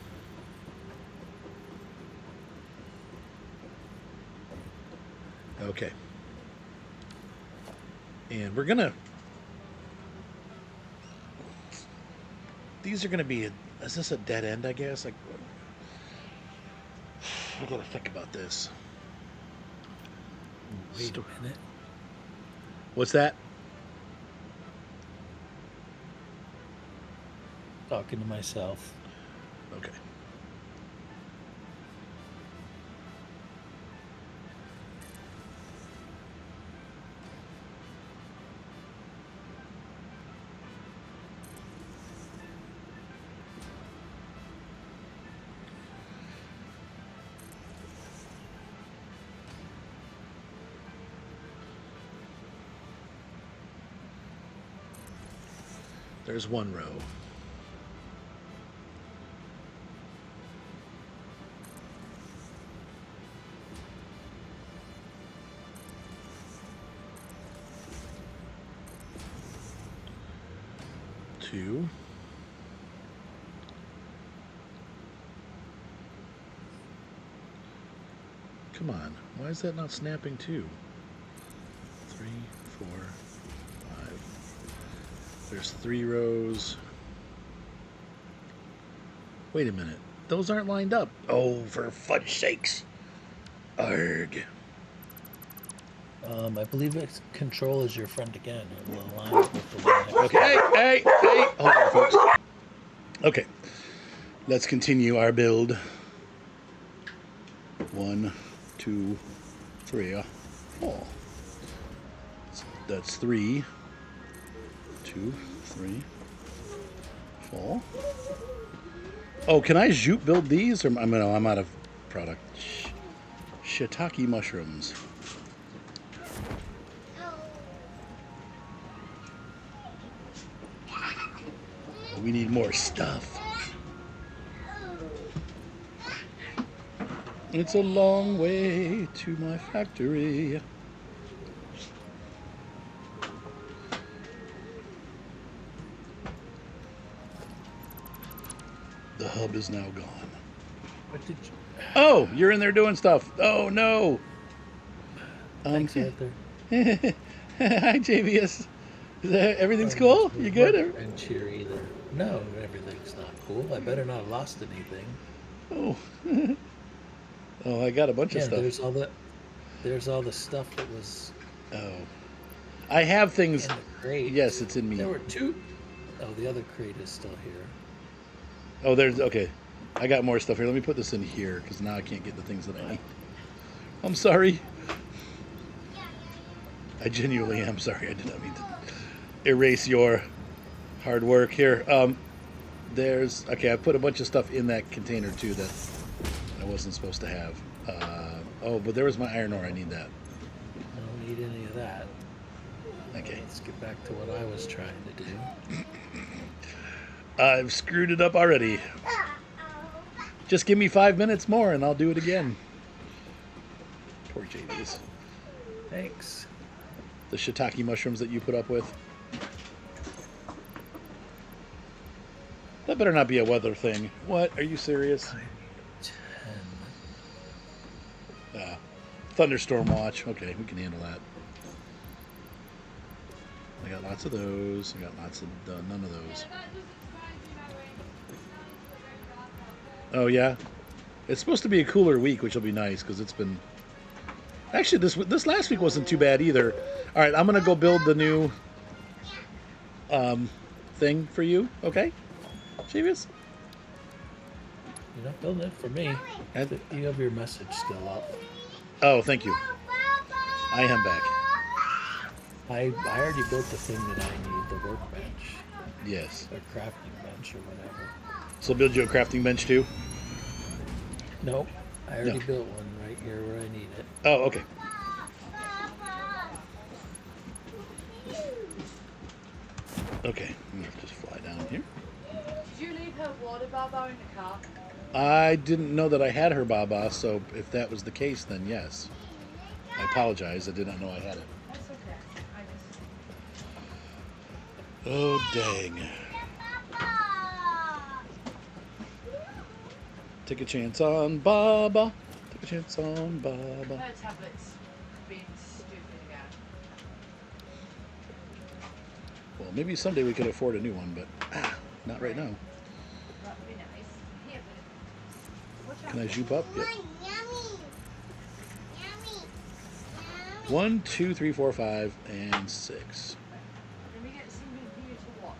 S1: Okay. And we're gonna. These are gonna be. Is this a dead end? I guess. Like. We gotta think about this.
S2: Wait a minute.
S1: What's that?
S2: Talking to myself.
S1: Okay. There's one row. Two. Come on. Why is that not snapping two? 3, 4, 5. There's 3 rows. Wait a minute. Those aren't lined up. Oh, for fudge sakes. Arg.
S2: I believe it's control is your friend again. It will align with the one next
S1: Okay, hey. Hold on, folks. Okay. Let's continue our build. 1, 2, 3, 4. That's 3. 2, 3, 4. Oh, can I Zoop build these? Or I'm out of product. Shiitake mushrooms. We need more stuff. It's a long way to my factory. The hub is now gone.
S2: What did you...
S1: Oh, you're in there doing stuff. Oh, no.
S2: Thanks, Arthur.
S1: Hi, Javious. Everything's cool? You good?
S2: And cheery there. No, everything's not cool. I better not have lost anything.
S1: Oh. Oh, I got a bunch of
S2: Yeah,
S1: stuff.
S2: there's all the stuff that was
S1: Oh. I have things.
S2: in the crate.
S1: Yes, it's in me.
S2: There were 2. Oh, the other crate is still here.
S1: Oh, there's. Okay. I got more stuff here. Let me put this in here because now I can't get the things that I need. I'm sorry. I genuinely am sorry. I did not mean to erase your hard work here. There's. Okay, I put a bunch of stuff in that container too that I wasn't supposed to have. Oh, but there was my iron ore. I need that.
S2: I don't need any of that.
S1: Okay.
S2: Let's get back to what I was trying to do.
S1: I've screwed it up already. Just give me 5 minutes more and I'll do it again. Poor Javious.
S2: Thanks.
S1: The shiitake mushrooms that you put up with. That better not be a weather thing. What? Are you serious?
S2: 10.
S1: Thunderstorm watch. Okay, we can handle that. I got lots of those. I got lots of none of those. Oh yeah, it's supposed to be a cooler week, which will be nice because it's been. Actually, this last week wasn't too bad either. All right, I'm gonna go build the new thing for you. Okay, Javious?
S2: You're not building it for me. You have your message still up.
S1: Oh, thank you. I am back.
S2: I already built the thing that I need, the workbench.
S1: Yes.
S2: Or crafting bench or whatever.
S1: So build you a crafting bench too?
S2: Nope. I already
S1: No.
S2: built one right here where I need it.
S1: Oh, okay. Okay, I'm gonna just fly down here.
S4: Did you leave her water baba in the car?
S1: I didn't know that I had her Baba, so if that was the case, then yes. I apologize. I did not know I had it.
S4: That's okay. I just...
S1: Oh, dang. Take a chance on Baba. Take a chance on Baba.
S4: Her tablet's being stupid again.
S1: Well, maybe someday we could afford a new one, but not right now.
S4: That would be nice. Here, watch out.
S1: Can I zoop up? Yep.
S5: Yummy. Yummy.
S1: 1, 2, 3, 4, 5, and 6.
S4: Can we get something for you to watch?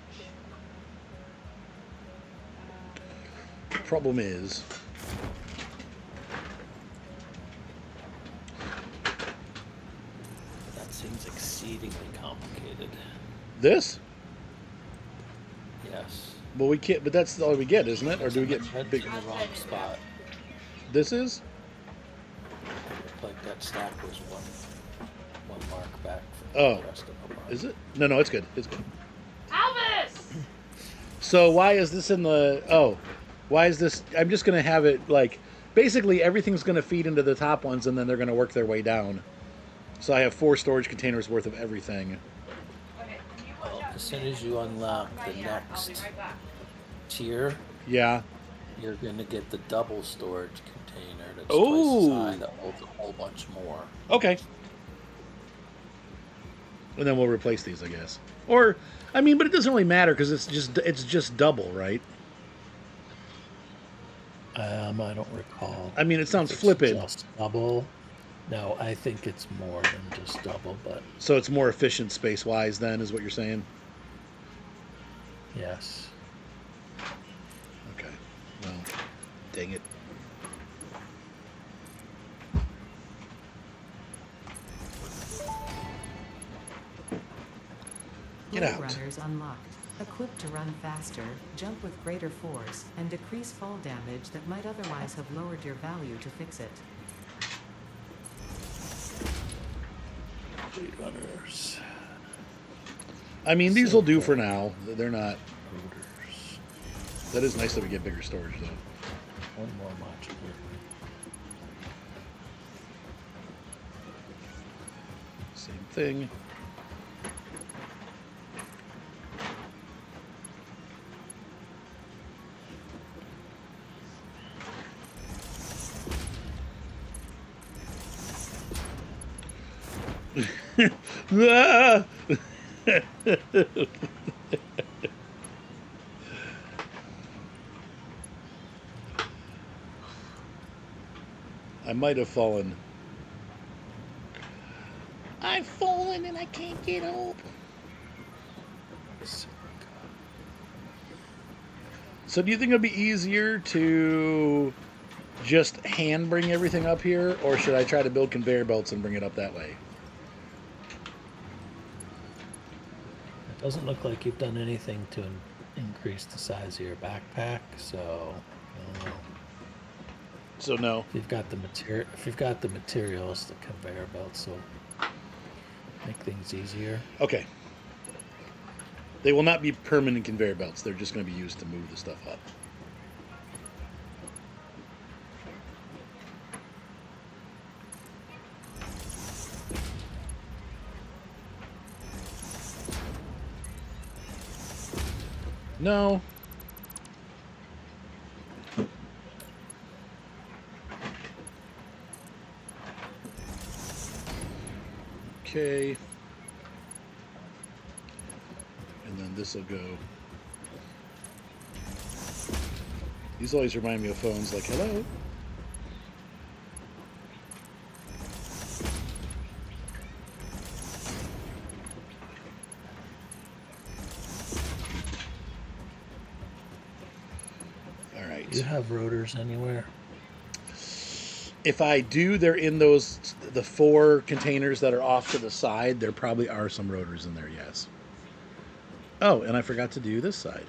S1: Problem is,
S2: That seems exceedingly complicated.
S1: this?
S2: Yes.
S1: Well, we can't. But that's all we get, isn't it? Or do we get
S2: That's
S1: big?
S2: in the wrong spot.
S1: This is?
S2: Like that stack was one mark back from
S1: Oh.
S2: the rest of the mark.
S1: Is it? No, it's good. It's good.
S4: Elvis!
S1: So why is this in the? Oh, why is this? I'm just gonna have it like basically everything's gonna feed into the top ones, and then they're gonna work their way down. So I have 4 storage containers worth of everything.
S4: Okay, can you watch out
S2: As
S4: for
S2: soon
S4: me?
S2: as you unlock the
S4: Right, yeah, I'll be
S2: next
S4: right back.
S2: tier,
S1: Yeah.
S2: you're going to get the double storage container that's
S1: Ooh.
S2: twice as high that holds a whole bunch more.
S1: Okay. And then we'll replace these, I guess. Or, I mean, but it doesn't really matter because it's just double, right?
S2: I don't recall.
S1: I mean, it sounds
S2: If it's
S1: flippant,
S2: Just double. No, I think it's more than just double, but
S1: so it's more efficient space-wise. Then is what you're saying?
S2: yes.
S1: Okay. Well, dang it. Get
S3: Blade
S1: out.
S3: runners unlocked. Equipped to run faster, jump with greater force, and decrease fall damage that might otherwise have lowered your value to fix it.
S2: Blade runners.
S1: I mean, these will do for now. They're not.
S2: Rotors.
S1: That is nice that we get bigger storage, though.
S2: One more modular.
S1: Same thing. Ah! I might have fallen. I've fallen and I can't get up. So do you think it'll be easier to just hand bring everything up here, or should I try to build conveyor belts and bring it up that way?
S2: It doesn't look like you've done anything to increase the size of your backpack, so I don't know.
S1: So no.
S2: If you've got the materials, the conveyor belts will make things easier.
S1: Okay. They will not be permanent conveyor belts. They're just going to be used to move the stuff up. No. Okay. And then this will go. These always remind me of phones like, hello. All right.
S2: Do you have rotors anywhere?
S1: If I do, they're in those, the 4 containers that are off to the side. There probably are some rotors in there, yes. Oh, and I forgot to do this side.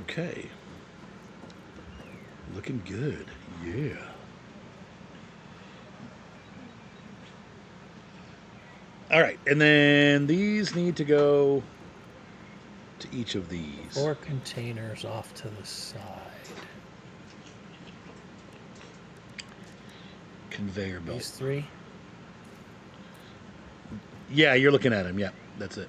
S1: Okay. Looking good. Yeah. All right. And then these need to go to each of these.
S2: 4 containers off to the side.
S1: Conveyor belt.
S2: These 3?
S1: Yeah, you're looking at them. Yeah, that's it.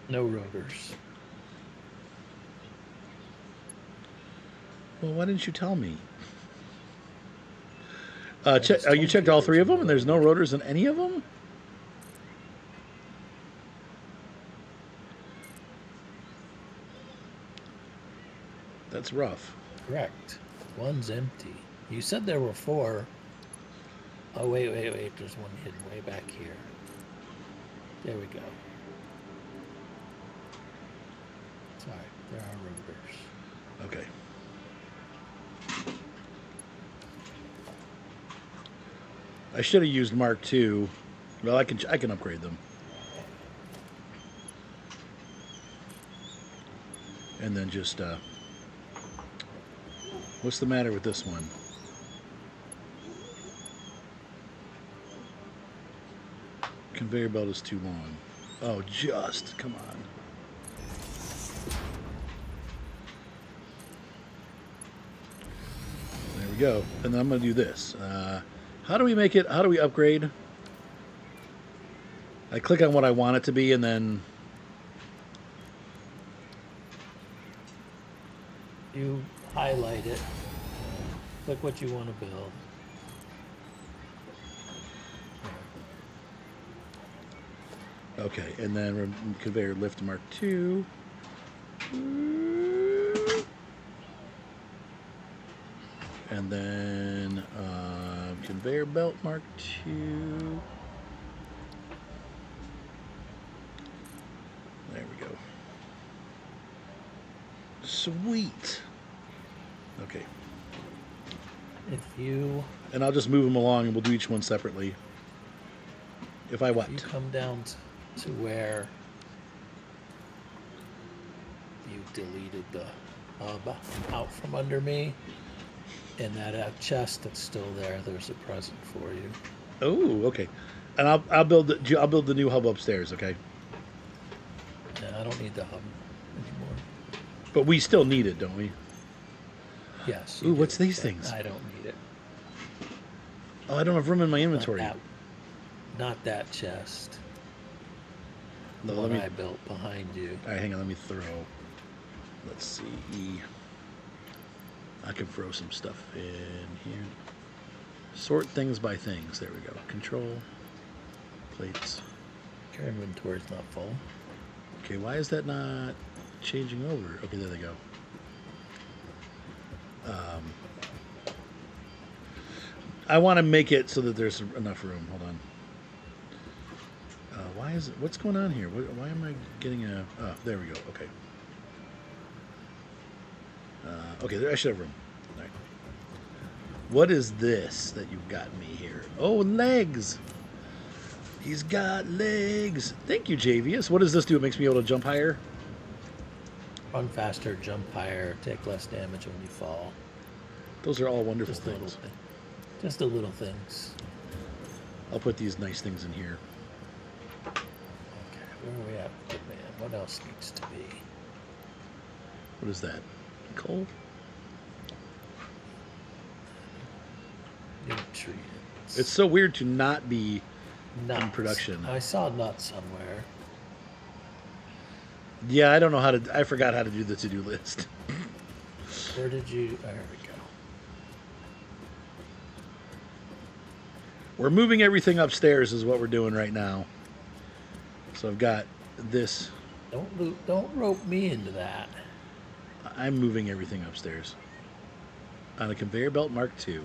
S2: No rotors.
S1: Well, why didn't you tell me?
S2: just
S1: You
S2: told
S1: checked
S2: you
S1: all
S2: there's
S1: 3 of
S2: no
S1: them, and there's no rotors in any of them? That's rough.
S2: Correct. One's empty. You said there were 4. Oh, wait. There's one hidden way back here. There we go. Sorry, there are rotors.
S1: Okay. I should have used Mark II. Well, I can upgrade them. And then just what's the matter with this one? Conveyor belt is too long. Oh, just come on. There we go. And then I'm going to do this. How do we make it? How do we upgrade? I click on what I want it to be, and then
S2: You highlight it. Click what you want to build.
S1: okay, and then conveyor lift Mark II. And then conveyor belt Mark II. There we go. Sweet. Okay.
S2: If you
S1: And I'll just move them along, and we'll do each one separately. If I what?
S2: you come down to where you deleted the hub out from under me, and that chest that's still there, there's a present for you.
S1: Oh, okay. And I'll build the new hub upstairs. Okay.
S2: Yeah, I don't need the hub anymore.
S1: But we still need it, don't we?
S2: Yes.
S1: Ooh,
S2: you
S1: what's
S2: do,
S1: these
S2: but
S1: things?
S2: I don't need it.
S1: Oh, I don't have room in my inventory.
S2: Not that chest.
S1: No,
S2: The
S1: let
S2: one
S1: me.
S2: I built behind you.
S1: All right, hang on. Let me throw. Let's see. I can throw some stuff in here. Sort things by things. There we go. Control. Plates.
S2: Your inventory's not full.
S1: Okay, why is that not changing over? Okay, there they go. I want to make it so that there's enough room. Hold on. Why is it? What's going on here? Why am I getting a? Oh, there we go. Okay. Okay, there, I should have room. All right. What is this that you've got me here? Oh, legs. He's got legs. Thank you, Javious. What does this do? It makes me able to jump higher?
S2: Run faster, jump higher, take less damage when you fall.
S1: Those are all wonderful
S2: Just the little
S1: things.
S2: thing. Just the little things.
S1: I'll put these nice things in here.
S2: Okay, where are we at, good man? What else needs to be?
S1: What is that? Coal?
S2: Nutrients.
S1: It's so weird to not be
S2: nuts.
S1: in production.
S2: I saw nuts somewhere.
S1: Yeah, I don't know how to. I forgot how to do the to-do list.
S2: Where did you? There we go.
S1: We're moving everything upstairs is what we're doing right now. So I've got this.
S2: Don't rope me into that.
S1: I'm moving everything upstairs on a conveyor belt Mark II.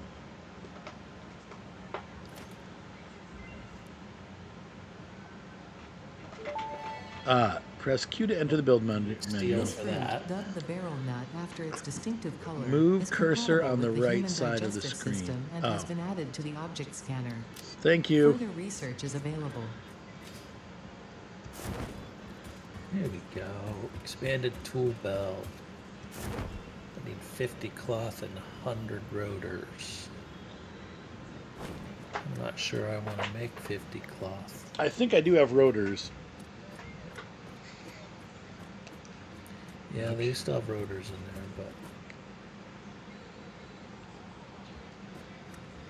S1: Press Q to enter the build menu.
S2: Steel
S3: This
S2: for
S3: flint,
S2: that.
S3: dubbed the barrel nut after its distinctive color,
S1: Move
S3: is
S1: cursor
S3: compatible
S1: on the
S3: with
S1: right
S3: human
S1: side of the
S3: digestive
S1: screen.
S3: system and
S1: Oh.
S3: has been added to the object scanner.
S1: Thank you.
S3: Further research is available.
S2: There we go. Expanded tool belt. I need 50 cloth and 100 rotors. I'm not sure I want to make 50 cloth.
S1: I think I do have rotors.
S2: Yeah, they still have rotors in there, but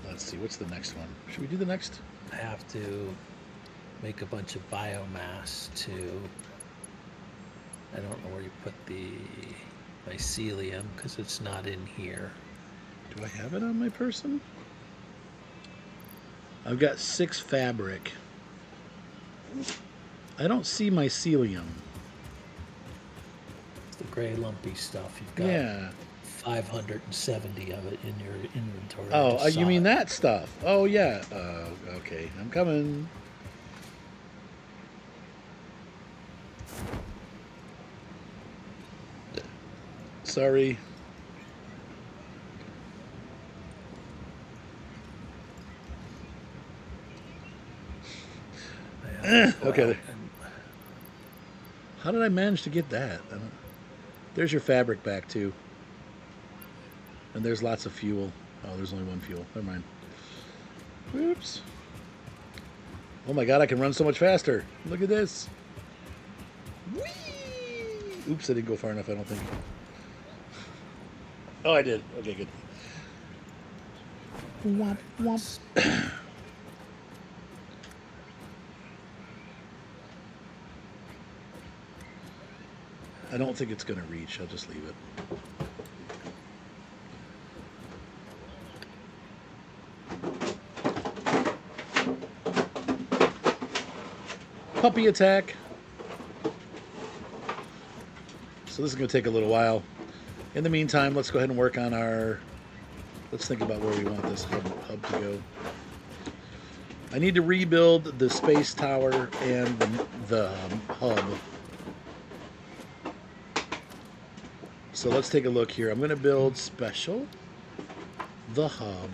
S1: Let's see, what's the next one? Should we do the next?
S2: I have to make a bunch of biomass too. I don't know where you put the mycelium because it's not in here.
S1: Do I have it on my person? I've got 6 fabric. I don't see mycelium.
S2: It's the gray lumpy stuff. You've got
S1: Yeah.
S2: 570 of it in your inventory. I
S1: Oh,
S2: just
S1: you
S2: saw
S1: mean
S2: it.
S1: that stuff? Oh, yeah. Okay, I'm coming. Sorry.
S2: Yeah,
S1: Okay.
S2: and
S1: How did I manage to get that? There's your fabric back, too. And there's lots of fuel. Oh, there's only one fuel. Never mind. Whoops. Oh my god, I can run so much faster. Look at this. Whee! Oops, I didn't go far enough, I don't think. Oh, I did. Okay, good. Womp, womp. I don't think it's going to reach. I'll just leave it. Puppy attack. So this is going to take a little while. In the meantime, let's go ahead and work on our... Let's think about where we want this hub to go. I need to rebuild the space tower and the hub. So let's take a look here. I'm going to build special, the hub.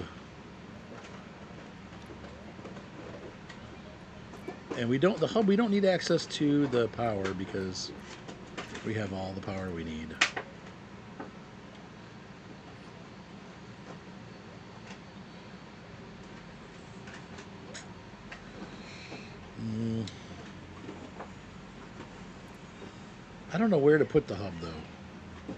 S1: And we don't, the hub, we don't need access to the power because we have all the power we need. I don't know where to put the hub though.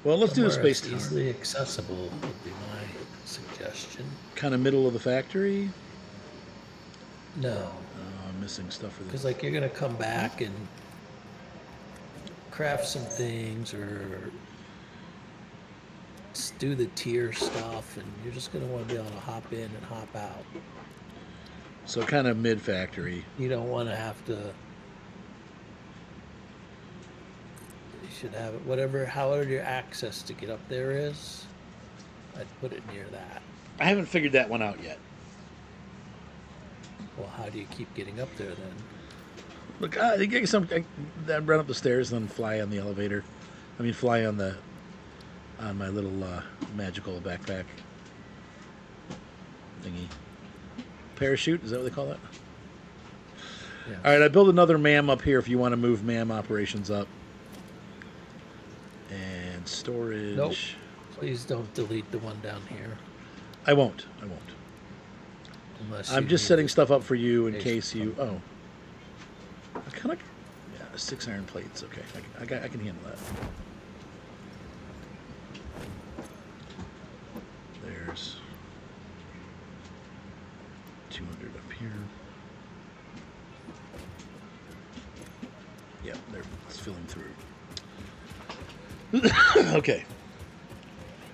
S1: Well, let's do the
S2: somewhere
S1: space
S2: it's
S1: tower.
S2: easily accessible would be my suggestion.
S1: Kind of middle of the factory.
S2: No,
S1: I'm missing stuff for
S2: because
S1: this.
S2: like you're gonna come back and craft some things or do the tier stuff, and you're just gonna want to be able to hop in and hop out.
S1: So kind of mid factory.
S2: You don't want to have to. You should have it however your access to get up there is. I'd put it near that.
S1: I haven't figured that one out yet.
S2: Well, how do you keep getting up there then?
S1: Look, I get some. I run up the stairs and then fly on the elevator. I mean, fly on my little magical backpack thingy. Parachute, is that what they call that?
S2: Yes.
S1: All right, I built another MAM up here if you want to move MAM operations up. And storage.
S2: Nope. Please don't delete the one down here.
S1: I won't.
S2: Unless
S1: I'm
S2: you
S1: just
S2: need
S1: setting
S2: it.
S1: stuff up for you in
S2: Case
S1: case you.
S2: something.
S1: Oh. I kind of. Yeah, 6 iron plates. Okay, I can handle that. There's 200 up here. Yeah, it's filling through. Okay.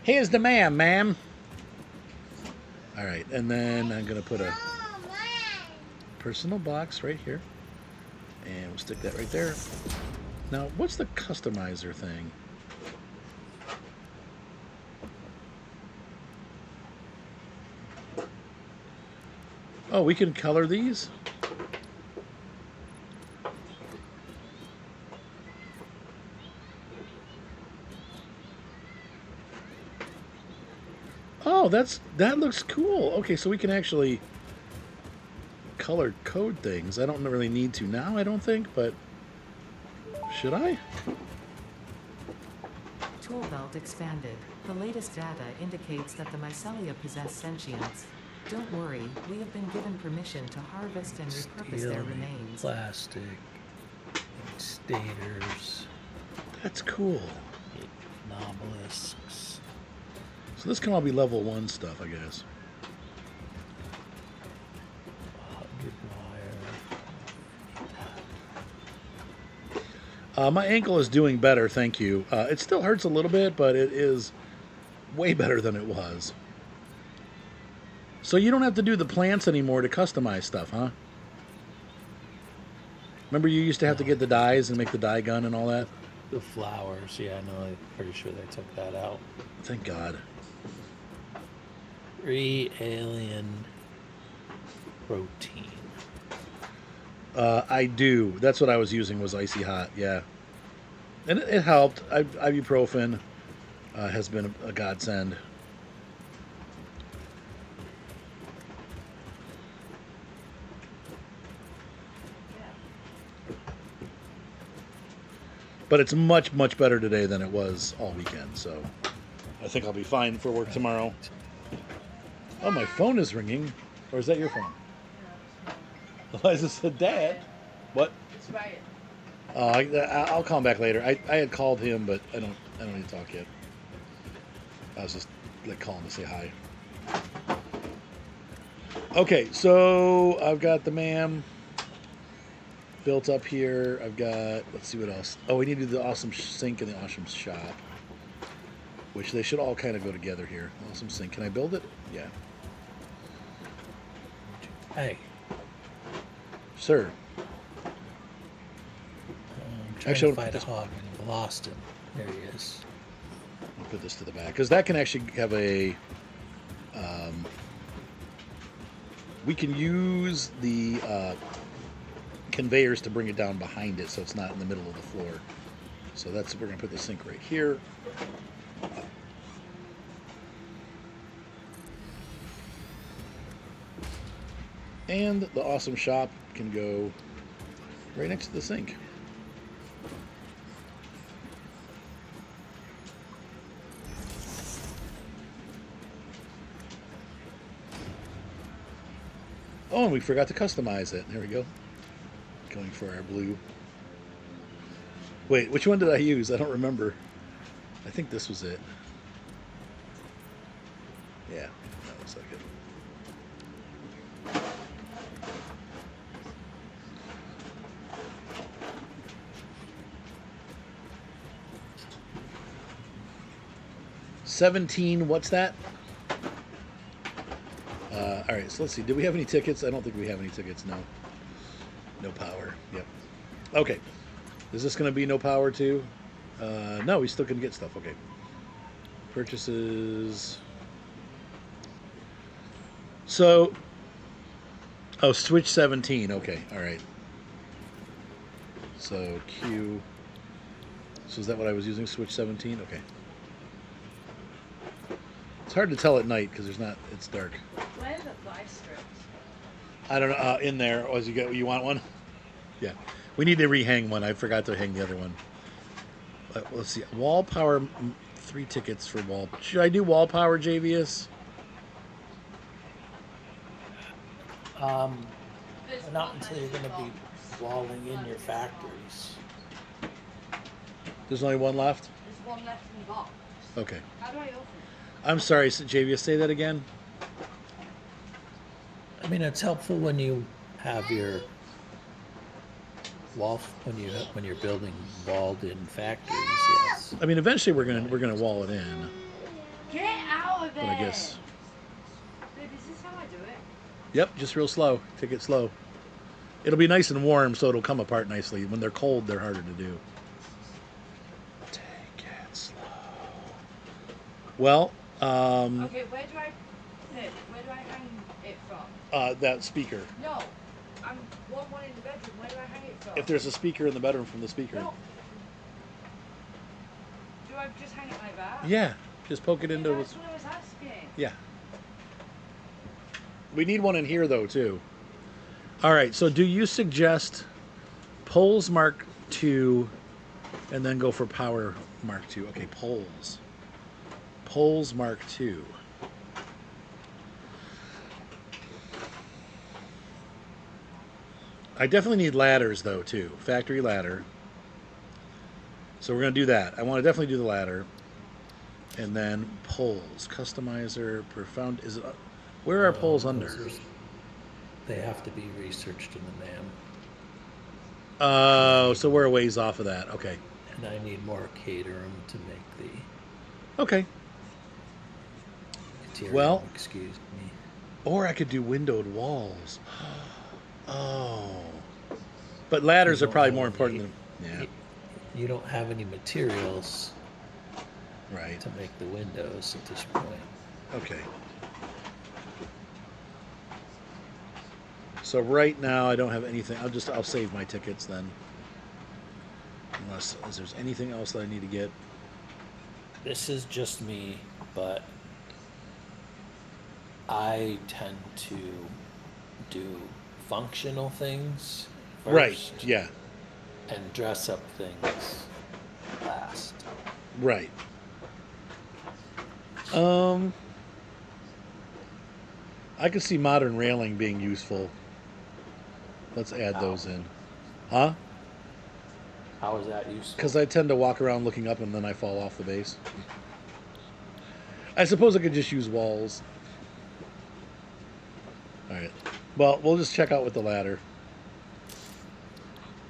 S1: Here's the ma'am. All right, and then I'm gonna put a
S5: Oh, man.
S1: personal box right here, and we'll stick that right there. Now, what's the customizer thing? Oh, we can color these? Oh, that looks cool. Okay, so we can actually color code things. I don't really need to now, I don't think, but should I?
S3: Tool belt expanded. The latest data indicates that the mycelia possess sentience. Don't worry, we have been given permission to harvest and repurpose
S2: Steel,
S3: their remains.
S2: plastic, stators,
S1: That's cool.
S2: obelisks.
S1: So this can all be level 1 stuff, I guess.
S2: 100 wire.
S1: My ankle is doing better, thank you. It still hurts a little bit, but it is way better than it was. So you don't have to do the plants anymore to customize stuff, huh? Remember you used to have to get the dyes and make the dye gun and all that?
S2: The flowers, yeah, no, I'm pretty sure they took that out.
S1: Thank God.
S2: 3 alien protein.
S1: I do. That's what I was using was Icy Hot, yeah. And it helped. Ibuprofen has been a godsend. But it's much, much better today than it was all weekend, so I think I'll be fine for work tomorrow. Oh, my phone is ringing. Or is that your phone? Eliza said, Dad. What?
S4: It's right.
S1: I'll call him back later. I had called him, but I don't need to talk yet. I was just like calling to say hi. Okay, so I've got the MAM built up here. I've got, let's see what else. Oh, we need to do the awesome sink and the awesome shop, which they should all kind of go together here. Awesome sink. Can I build it? Yeah.
S2: Hey,
S1: Sir.
S2: I'm trying
S1: Actually,
S2: to fight a
S1: this-
S2: hog and I've lost him. There he is.
S1: I'll put this to the back because that can actually have a. We can use the conveyors to bring it down behind it, so it's not in the middle of the floor. So that's we're gonna put the sink right here. And the awesome shop can go right next to the sink. Oh, and we forgot to customize it. There we go. Going for our blue. Wait, which one did I use? I don't remember. I think this was it. Yeah, that looks like it. $17, what's that? All right, so let's see. Did we have any tickets? I don't think we have any tickets. No. No power. Yep. Okay. Is this going to be no power too? No, we still can get stuff. Okay. Purchases. So, oh, Switch 17. Okay. All right. So Q. So is that what I was using? Switch 17? Okay. It's hard to tell at night because there's not. It's dark.
S4: Where are the fly strips?
S1: I don't know. In there. Oh, you want one? Yeah. We need to rehang one. I forgot to hang the other one. Let's see. Wall power. 3 tickets for wall. Should I do wall power, Javious?
S4: There's
S2: Not
S4: one
S2: until you're
S4: left
S2: going to
S4: in
S2: be
S4: the box.
S2: walling in your factories.
S1: There's only one left?
S4: There's one left in the box.
S1: Okay.
S4: How do I open it?
S1: I'm sorry, Javious. Say that again.
S2: I mean, it's helpful when you have your wall when you're building walled-in factories. Yes.
S1: I mean, eventually we're gonna wall it in.
S4: Get out of
S1: But
S4: there!
S1: I guess.
S4: Babe, is this how I do it?
S1: Yep, just real slow. Take it slow. It'll be nice and warm, so it'll come apart nicely. When they're cold, they're harder to do. Take it slow. Well,
S4: Okay, where do I hang it from?
S1: that speaker.
S4: No, I'm one in the bedroom. Where do I hang it from?
S1: If there's a speaker in the bedroom from the speaker.
S4: No. Do I just hang it like that?
S1: Yeah, just poke it
S4: Yeah,
S1: into.
S4: that's what I was asking.
S1: Yeah. We need one in here though too. All right. So, do you suggest poles Mark II, and then go for power Mark II? Okay, poles. Poles Mark II. I definitely need ladders though too. Factory ladder. So we're gonna do that. I want to definitely do the ladder, and then poles, customizer, profound. Is it? Where are poles under?
S2: They have to be researched in the NAM.
S1: Oh, so we're a ways off of that. Okay.
S2: And I need more Caterham to make the
S1: Okay.
S2: material.
S1: Well-
S2: Excuse me.
S1: Or I could do windowed walls. Oh. But ladders
S2: You
S1: are
S2: don't
S1: probably
S2: have
S1: more
S2: any-
S1: important than. Yeah.
S2: You don't have any materials
S1: Right.
S2: to make the windows at this point.
S1: Okay. So right now I don't have anything. I'll save my tickets then. Unless there's anything else that I need to get.
S2: This is just me, but I tend to do functional things first
S1: Right. Yeah.
S2: and dress up things last.
S1: Right. I could see modern railing being useful. Let's add those in. Huh?
S2: How is that useful?
S1: Because I tend to walk around looking up and then I fall off the base. I suppose I could just use walls. Alright. Well, we'll just check out with the ladder.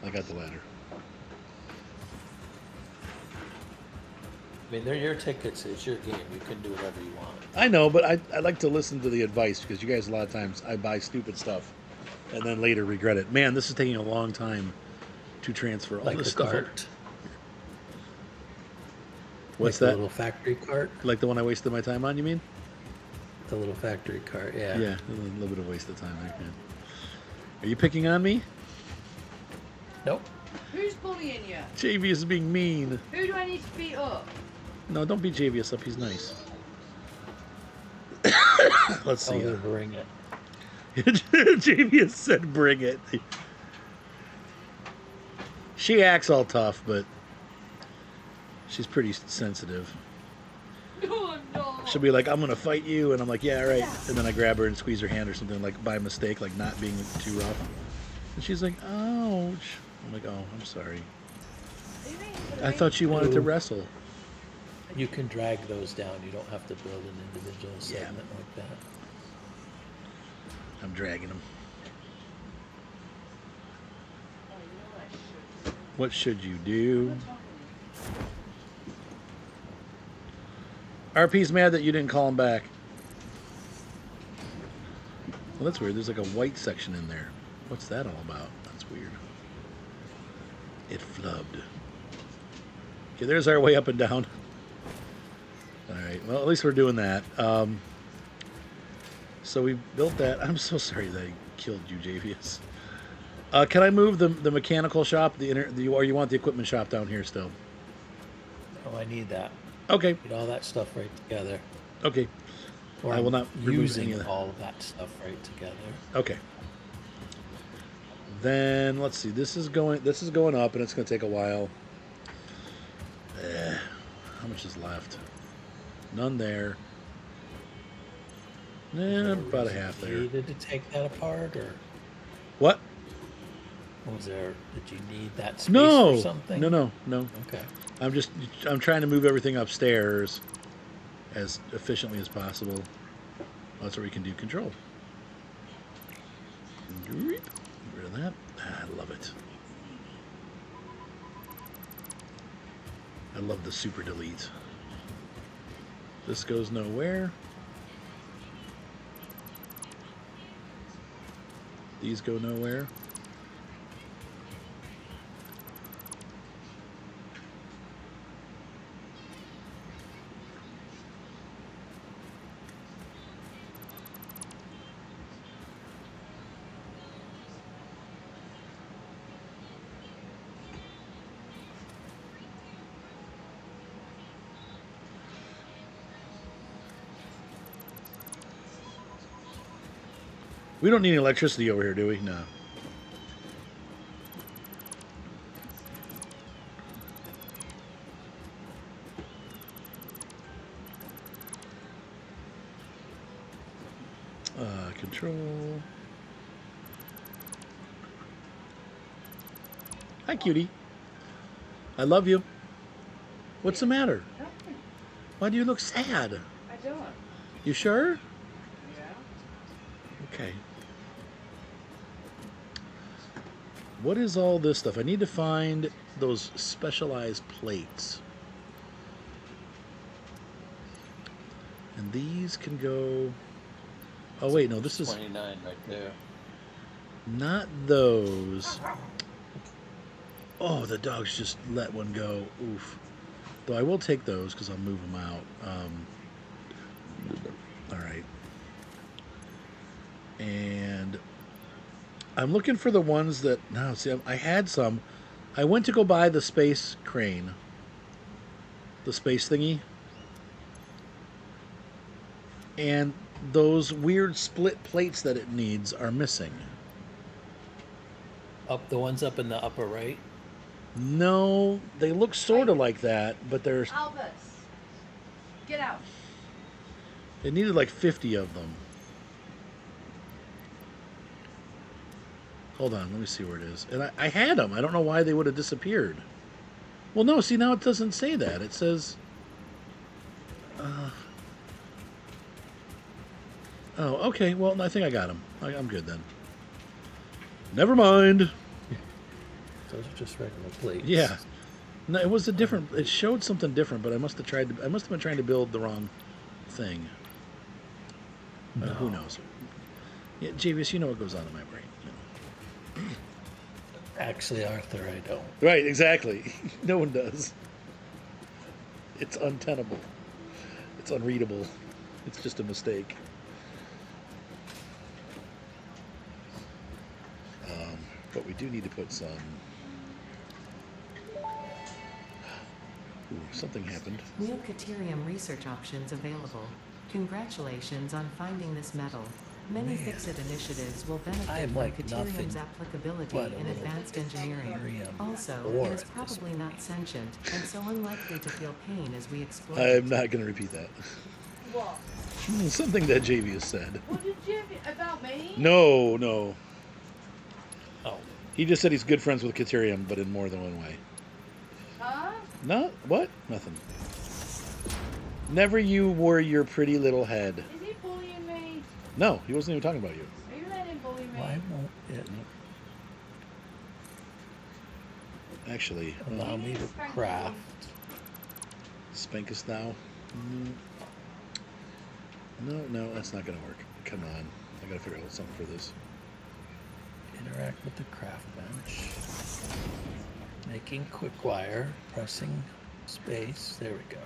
S1: I got the ladder.
S2: I mean, they're your tickets. It's your game. You can do whatever you want.
S1: I know, but I like to listen to the advice because you guys, a lot of times, I buy stupid stuff and then later regret it. Man, this is taking a long time to transfer all
S2: Like
S1: this
S2: the
S1: stuff.
S2: cart.
S1: What's
S2: Like
S1: that?
S2: The little factory cart.
S1: Like the one I wasted my time on, you mean?
S2: The little factory cart. Yeah.
S1: Yeah, a little bit of waste of time there. Yeah. Are you picking on me?
S2: Nope.
S4: Who's bullying you?
S1: Javious is being mean.
S4: Who do I need to beat up?
S1: No, don't beat Javious up. He's nice. Let's
S2: Tell
S1: see.
S2: her to bring it.
S1: Javious said bring it. She acts all tough, but she's pretty sensitive.
S4: Oh no.
S1: She'll be like, I'm going to fight you. And I'm like, yeah, all right. And then I grab her and squeeze her hand or something, like by mistake, like not being too rough. And she's like, ouch. I'm like, oh, I'm sorry. I thought you wanted to wrestle.
S2: You can drag those down. You don't have to build an individual
S1: Yeah.
S2: segment like that.
S1: I'm dragging him.
S4: Oh, you know what I should
S1: What should you do? RP's mad that you didn't call him back. Well, that's weird. There's like a white section in there. What's that all about? That's weird. It flubbed. Okay, there's our way up and down. All right. Well, at least we're doing that. So we built that. I'm so sorry that I killed you, Javious. Can I move the mechanical shop, or you want the equipment shop down here still?
S2: Oh, I need that.
S1: Okay.
S2: Get all that stuff right together.
S1: Okay.
S2: Or
S1: I will
S2: I'm
S1: not remove any
S2: using
S1: of that.
S2: all of that stuff right together.
S1: Okay. Then let's see. This is going up, and it's going to take a while. How much is left? None there.
S2: Is there
S1: About a
S2: reason
S1: half
S2: you
S1: there.
S2: needed to take that apart, or
S1: What?
S2: was there? Did you need that space
S1: No.
S2: for something?
S1: No.
S2: Okay.
S1: I'm trying to move everything upstairs as efficiently as possible. That's where we can do control. Get rid of that. I love it. I love the super delete. This goes nowhere. These go nowhere. We don't need any electricity over here, do we? No. Control. Hi, cutie. I love you. What's the matter?
S4: Nothing.
S1: Why do you look sad?
S4: I don't.
S1: You sure?
S4: Yeah.
S1: Okay. What is all this stuff? I need to find those specialized plates. And these can go... Oh, wait, no, this is
S2: 29 right there.
S1: not those. Oh, the dogs just let one go. Oof. Though I will take those because I'll move them out. All right. And I'm looking for the ones that... No, see, I had some. I went to go buy the space crane. The space thingy. And those weird split plates that it needs are missing.
S2: Up the ones up in the upper right.
S1: No, they look sort of like that, but there's...
S4: Albus, get out.
S1: They needed like 50 of them. Hold on, let me see where it is. And I had them. I don't know why they would have disappeared. Well, no, see, now it doesn't say that. It says... Oh, okay. Well, I think I got them. I'm good then. Never mind.
S2: Those are just regular plates.
S1: Yeah. No, it was a different... It showed something different, but I must have been trying to build the wrong thing. Who knows? Yeah, Javious, you know what goes on in my brain. You know.
S2: Actually, Arthur, I don't.
S1: Right, exactly. No one does. It's untenable. It's unreadable. It's just a mistake. But we do need to put some... Ooh, something happened.
S3: New Caterium research options available. Congratulations on finding this metal. Many
S2: Man.
S3: Fix-It initiatives will
S2: I
S3: benefit
S2: am
S3: from
S2: like
S3: Caterium's
S2: nothing
S3: applicability
S2: but a
S3: in
S2: little
S3: advanced engineering.
S2: Caterium
S3: Also,
S2: ore
S3: it is
S2: at this
S3: probably not sentient, and so unlikely to feel pain as we explore
S1: I'm
S3: it.
S1: not going to repeat that.
S4: What?
S1: Something that Javious said.
S4: What did you about me?
S1: No.
S2: Oh,
S1: He just said he's good friends with Caterium, but in more than one way.
S4: Huh?
S1: No? What? Nothing. Never you worry your pretty little head.
S4: Is he bullying me?
S1: No, he wasn't even talking about you.
S4: Are you letting him bully me?
S2: why won't it
S1: Actually,
S2: allow me to craft?
S1: spank us now. No, that's not going to work. Come on. I got to figure out something for this.
S2: Interact with the craft bench. Making quick wire. Pressing space. There we go.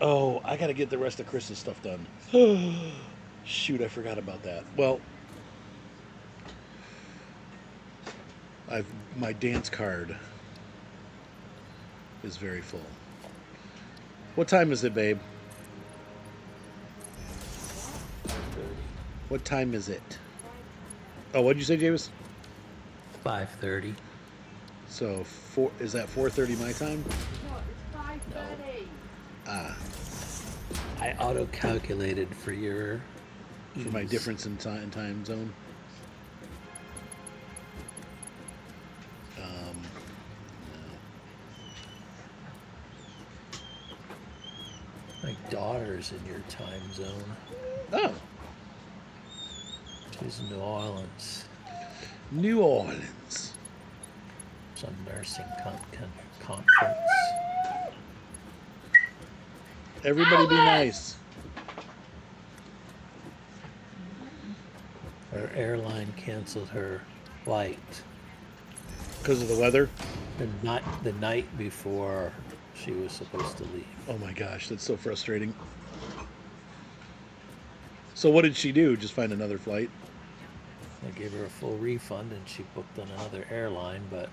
S1: Oh, I got to get the rest of Chris's stuff done. Shoot, I forgot about that. Well, My dance card is very full. What time is it, babe?
S2: 5:30.
S1: What time is it? Oh, what'd you say, James?
S2: 5:30.
S1: So is that 4:30 my time?
S4: No, it's 5:30.
S1: Ah,
S2: I auto-calculated for your
S1: for my
S2: ease.
S1: difference in time zone.
S2: My daughter's in your time zone.
S1: Oh,
S2: She's in New Orleans.
S1: New Orleans.
S2: Some nursing conference.
S1: Everybody be nice.
S2: Her airline canceled her flight
S1: Because of the weather?
S2: the night before she was supposed to leave.
S1: Oh my gosh, that's so frustrating. So what did she do? Just find another flight?
S2: They gave her a full refund and she booked on another airline, but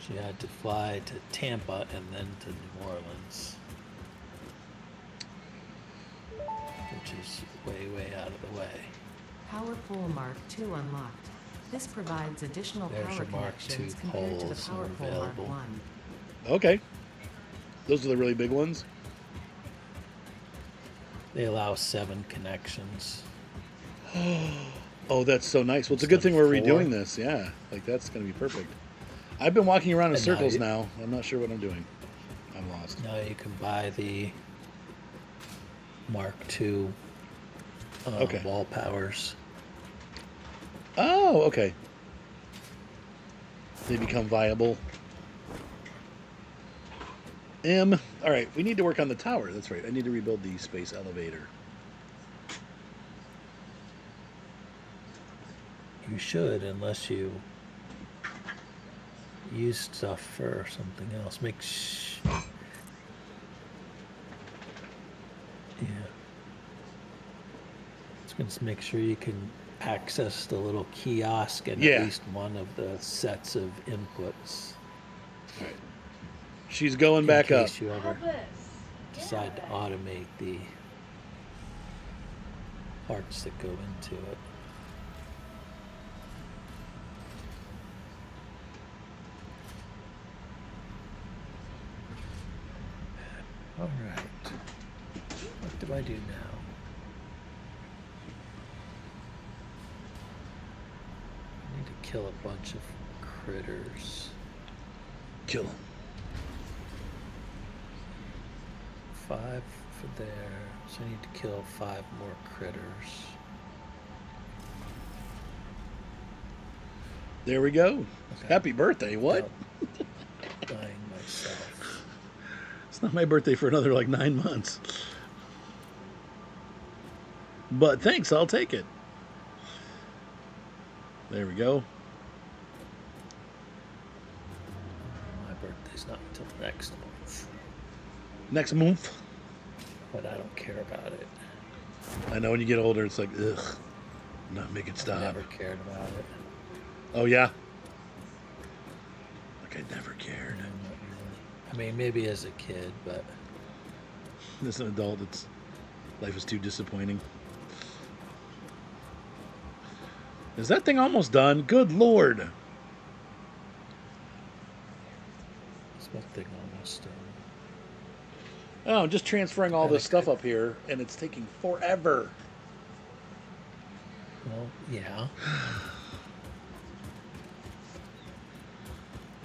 S2: she had to fly to Tampa and then to New Orleans, which is way out of the way.
S3: Power pole Mark II unlocked. This provides additional
S2: There's
S3: power
S2: your Mark II
S3: connections compared to the
S2: poles
S3: power
S2: are
S3: pole Mark
S2: available.
S3: I.
S1: Okay. Those are the really big ones?
S2: They allow 7 connections.
S1: Oh, that's so nice. Well, it's a good thing we're
S2: Instead of 4.
S1: redoing this. Yeah, like that's going to be perfect. I've been walking around in
S2: And now
S1: circles
S2: you-
S1: now. I'm not sure what I'm doing. I'm lost.
S2: Now you can buy the Mark II
S1: Okay.
S2: wall powers.
S1: Oh, okay. They become viable. All right, we need to work on the tower. That's right. I need to rebuild the space elevator.
S2: You should, unless you use stuff for something else. Yeah. Just make sure you can access the little kiosk and
S1: Yeah.
S2: at least one of the sets of inputs.
S1: All right. She's going back
S2: in
S1: up.
S2: case you ever
S4: Elvis.
S2: decide to automate the parts that go into it. All right. What do I do now? I need to kill a bunch of critters.
S1: Kill him.
S2: 5 for there. So I need to kill 5 more critters.
S1: There we go.
S2: Okay.
S1: Happy birthday. What?
S2: Without dying myself.
S1: It's not my birthday for another like 9 months. But thanks, I'll take it. There we go.
S2: My birthday's not until next month,
S1: Next month.
S2: but I don't care about it.
S1: I know when you get older, it's like, ugh, not make it
S2: I
S1: stop.
S2: never cared about it.
S1: Oh, yeah? Like I never cared.
S2: No, not really. I mean, maybe as a kid, but
S1: As an adult, life is too disappointing. Is that thing almost done? Good Lord.
S2: it's one thing almost done.
S1: Oh, I'm just transferring all
S2: And
S1: this
S2: it
S1: stuff
S2: could-
S1: up here, and it's taking forever.
S2: Well, yeah.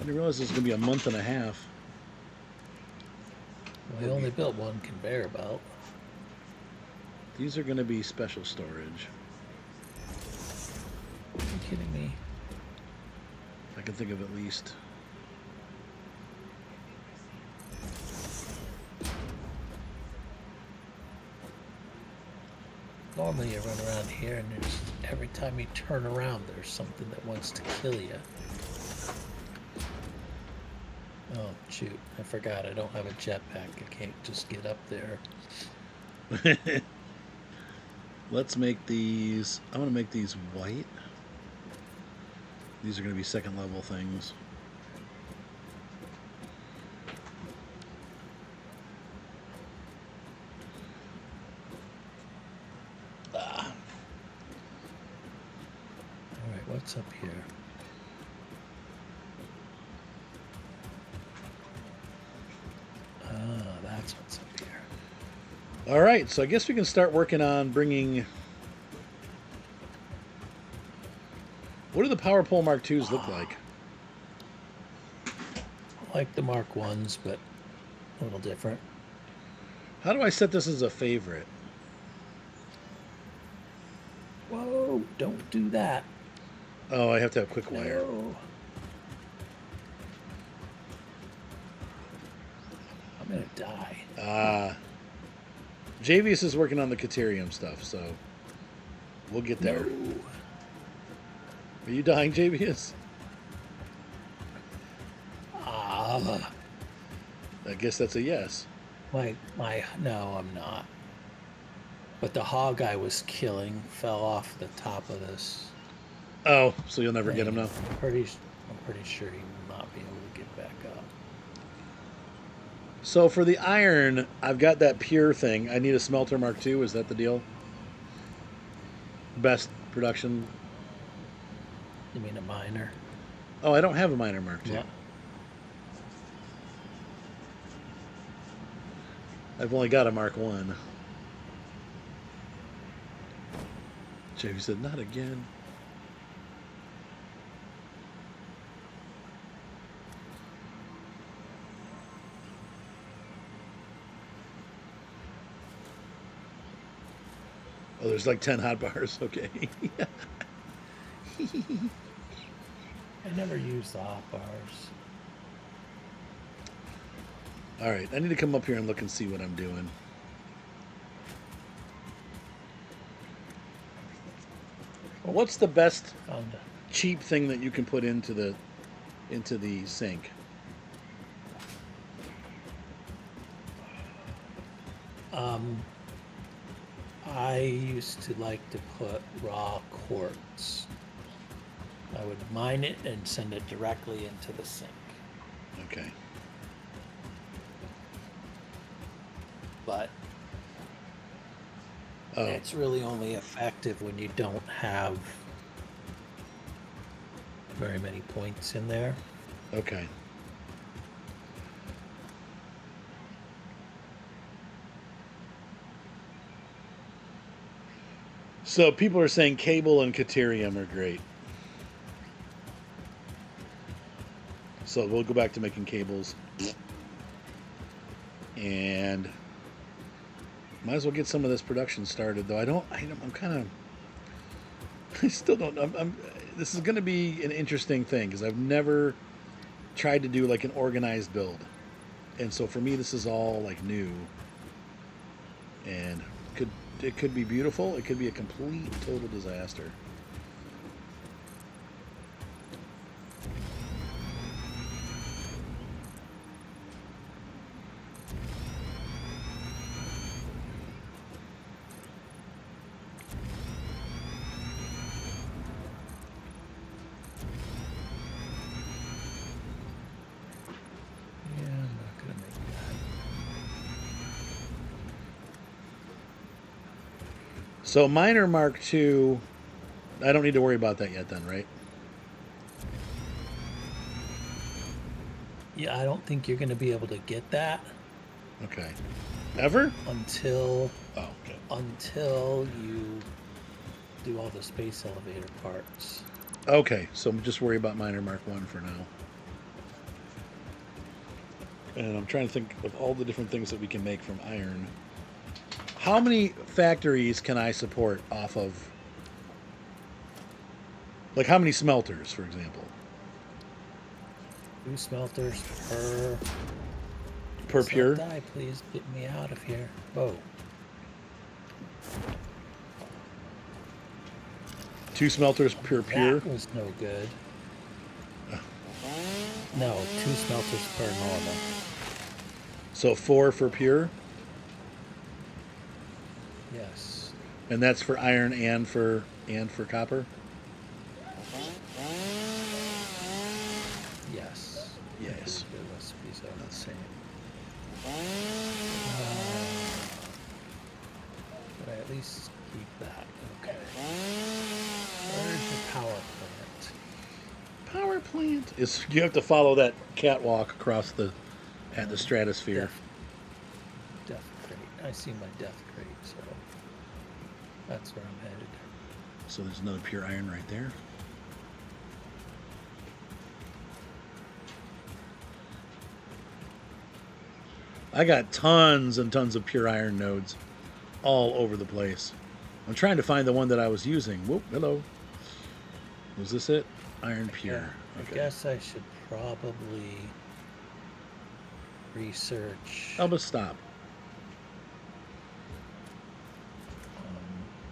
S1: I didn't realize it was going to be a month and a half.
S2: We only built one conveyor belt.
S1: These are going to be special storage.
S2: Are you kidding me?
S1: I can think of at least.
S2: Normally you run around here and there's every time you turn around there's something that wants to kill you. Oh, shoot. I forgot. I don't have a jetpack. I can't just get up there.
S1: Let's make these. I want to make these white. These are going to be second level things.
S2: All right, what's up here? Ah, that's what's up here.
S1: All right, so I guess we can start working on bringing. What do the Power Pole Mark IIs look like?
S2: Like the Mark 1s, but a little different.
S1: How do I set this as a favorite?
S2: Whoa, don't do that.
S1: Oh, I have to have quick wire.
S2: No. I'm going to die.
S1: Javious is working on the Caterium stuff, so we'll get there.
S2: No.
S1: Are you dying, Javious?
S2: Ah.
S1: I guess that's a yes.
S2: No, I'm not. But the hog I was killing fell off the top of this.
S1: Oh, so you'll never get him
S2: thing.
S1: now?
S2: I'm pretty sure he will not be able to get back up.
S1: So for the iron, I've got that pure thing. I need a smelter Mark II. Is that the deal? Best production.
S2: You mean a miner?
S1: Oh, I don't have a miner Mark II.
S2: Yeah.
S1: I've only got a Mark I. Javious said, not again. Oh, there's like 10 hot bars. Okay.
S2: I never use the hot bars.
S1: All right. I need to come up here and look and see what I'm doing. What's the best
S2: Found a
S1: cheap thing that you can put into the sink?
S2: I used to like to put raw quartz. I would mine it and send it directly into the sink.
S1: Okay.
S2: But
S1: Oh,
S2: it's really only effective when you don't have very many points in there.
S1: okay. So people are saying cable and Caterium are great. So we'll go back to making cables. And might as well get some of this production started, though. I'm kind of. I still don't. This is going to be an interesting thing because I've never tried to do like an organized build, and so for me, this is all like new. And it could be beautiful. It could be a complete total disaster.
S2: Yeah, I'm not gonna make that.
S1: So Miner Mark II, I don't need to worry about that yet then, right?
S2: Yeah, I don't think you're gonna be able to get that
S1: Okay. Ever?
S2: until
S1: Oh, okay.
S2: you do all the space elevator parts.
S1: Okay, so just worry about Miner Mark I for now. And I'm trying to think of all the different things that we can make from iron. How many factories can I support off of? Like how many smelters, for example?
S2: 2 smelters per.
S1: Per
S2: Let's not
S1: pure?
S2: Die, please get me out of here. Oh,
S1: 2 smelters per pure?
S2: that was no good. No, 2 smelters per normal.
S1: So 4 for pure,
S2: Yes.
S1: and that's for iron and for copper.
S2: Yes.
S1: Yes.
S2: The recipes are the same. But I at least keep that. Okay. Where's your power plant?
S1: Power plant is you have to follow that catwalk across the at the stratosphere.
S2: Death crate. I see my death crate, so that's where I'm headed.
S1: So there's another pure iron right there. I got tons and tons of pure iron nodes all over the place. I'm trying to find the one that I was using. Whoop, hello. Was this it? Iron pure.
S2: Yeah,
S1: Okay.
S2: I guess I should probably research
S1: I'll just stop.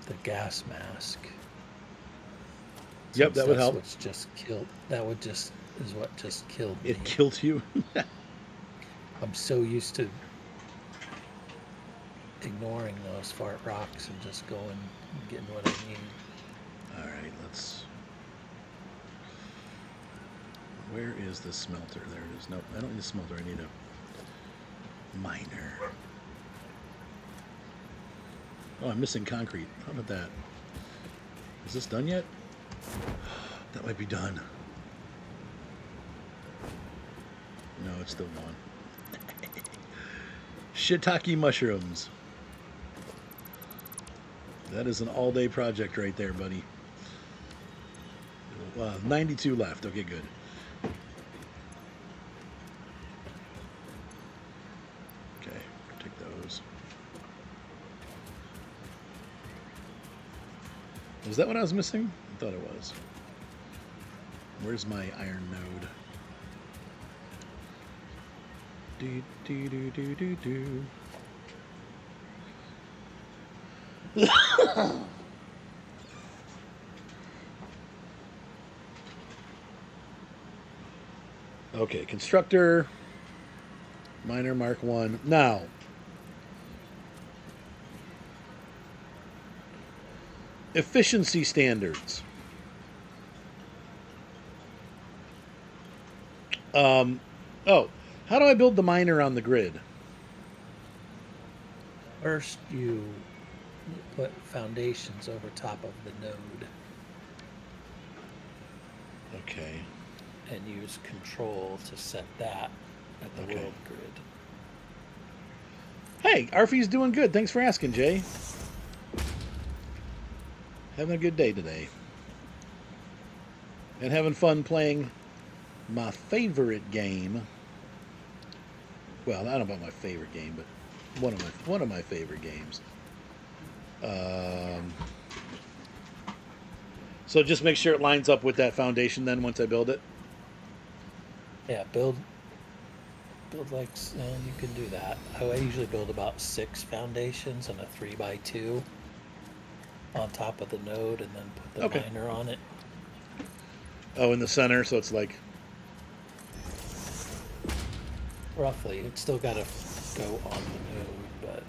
S2: the gas mask.
S1: Yep,
S2: Since
S1: that would
S2: that's
S1: help.
S2: What's just killed? That would just is what just killed me.
S1: It killed you.
S2: I'm so used to ignoring those fart rocks and just going and getting what I need.
S1: All right, let's. Where is the smelter? There it is. Nope, I don't need a smelter. I need a miner. Oh, I'm missing concrete. How about that? Is this done yet? That might be done. No, it's still one. Shiitake mushrooms. That is an all-day project right there, buddy. 92 left. Okay, good. Okay, take those. Was that what I was missing? I thought it was. Where's my iron node? Do do do do do do. Okay, constructor, miner Mark 1. Now, efficiency standards. Oh, how do I build the miner on the grid?
S2: First, you put foundations over top of the node
S1: Okay.
S2: and use control to set that at the
S1: Okay.
S2: world grid.
S1: Hey, Arfie's doing good. Thanks for asking, Jay. Having a good day today. And having fun playing my favorite game. Well, I don't know about my favorite game, but one of my favorite games. So just make sure it lines up with that foundation then once I build it.
S2: Yeah, build like you can do that. I usually build about 6 foundations and a 3x2 on top of the node, and then put the
S1: Okay.
S2: miner on it.
S1: Oh, in the center, so it's like
S2: Roughly, it's still got to go on the node, but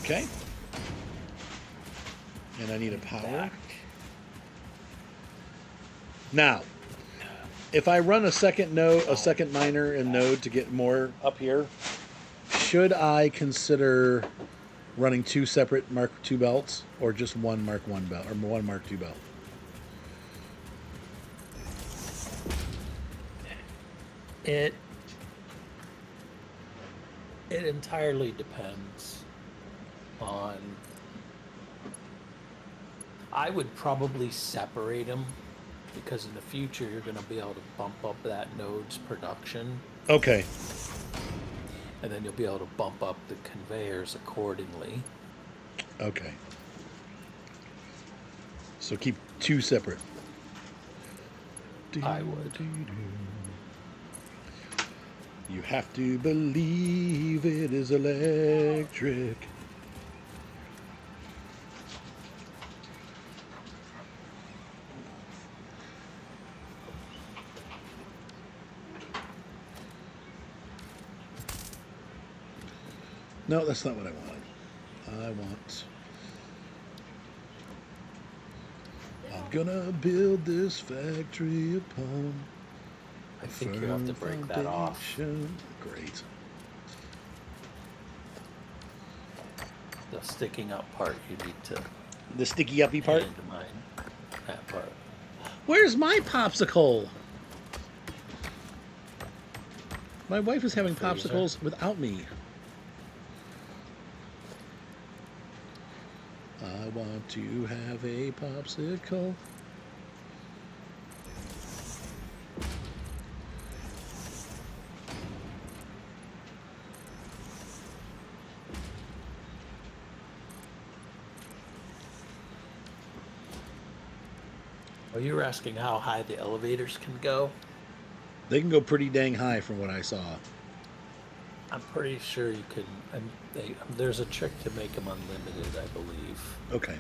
S1: okay. And I need a power.
S2: back.
S1: Now, if I run a second node, a second miner and node to get more up here, should I consider running 2 separate Mark II belts or just one Mark I belt or one Mark II belt?
S2: It entirely depends on. I would probably separate them because in the future you're going to be able to bump up that node's production,
S1: Okay.
S2: and then you'll be able to bump up the conveyors accordingly.
S1: Okay. So keep 2 separate.
S2: I would.
S1: You have to believe it is electric. No, that's not what I wanted. I want... I'm gonna build this factory upon
S2: I think you have to break that off.
S1: foundation. Great.
S2: The sticking up part, you need to
S1: The sticky uppy
S2: add
S1: part.
S2: into mine. That part.
S1: Where's my popsicle? My wife is having
S2: Freezer.
S1: popsicles without me. I want to have a popsicle.
S2: Well, you were asking how high the elevators can go.
S1: They can go pretty dang high from what I saw.
S2: I'm pretty sure you can. There's a trick to make them unlimited, I believe.
S1: Okay.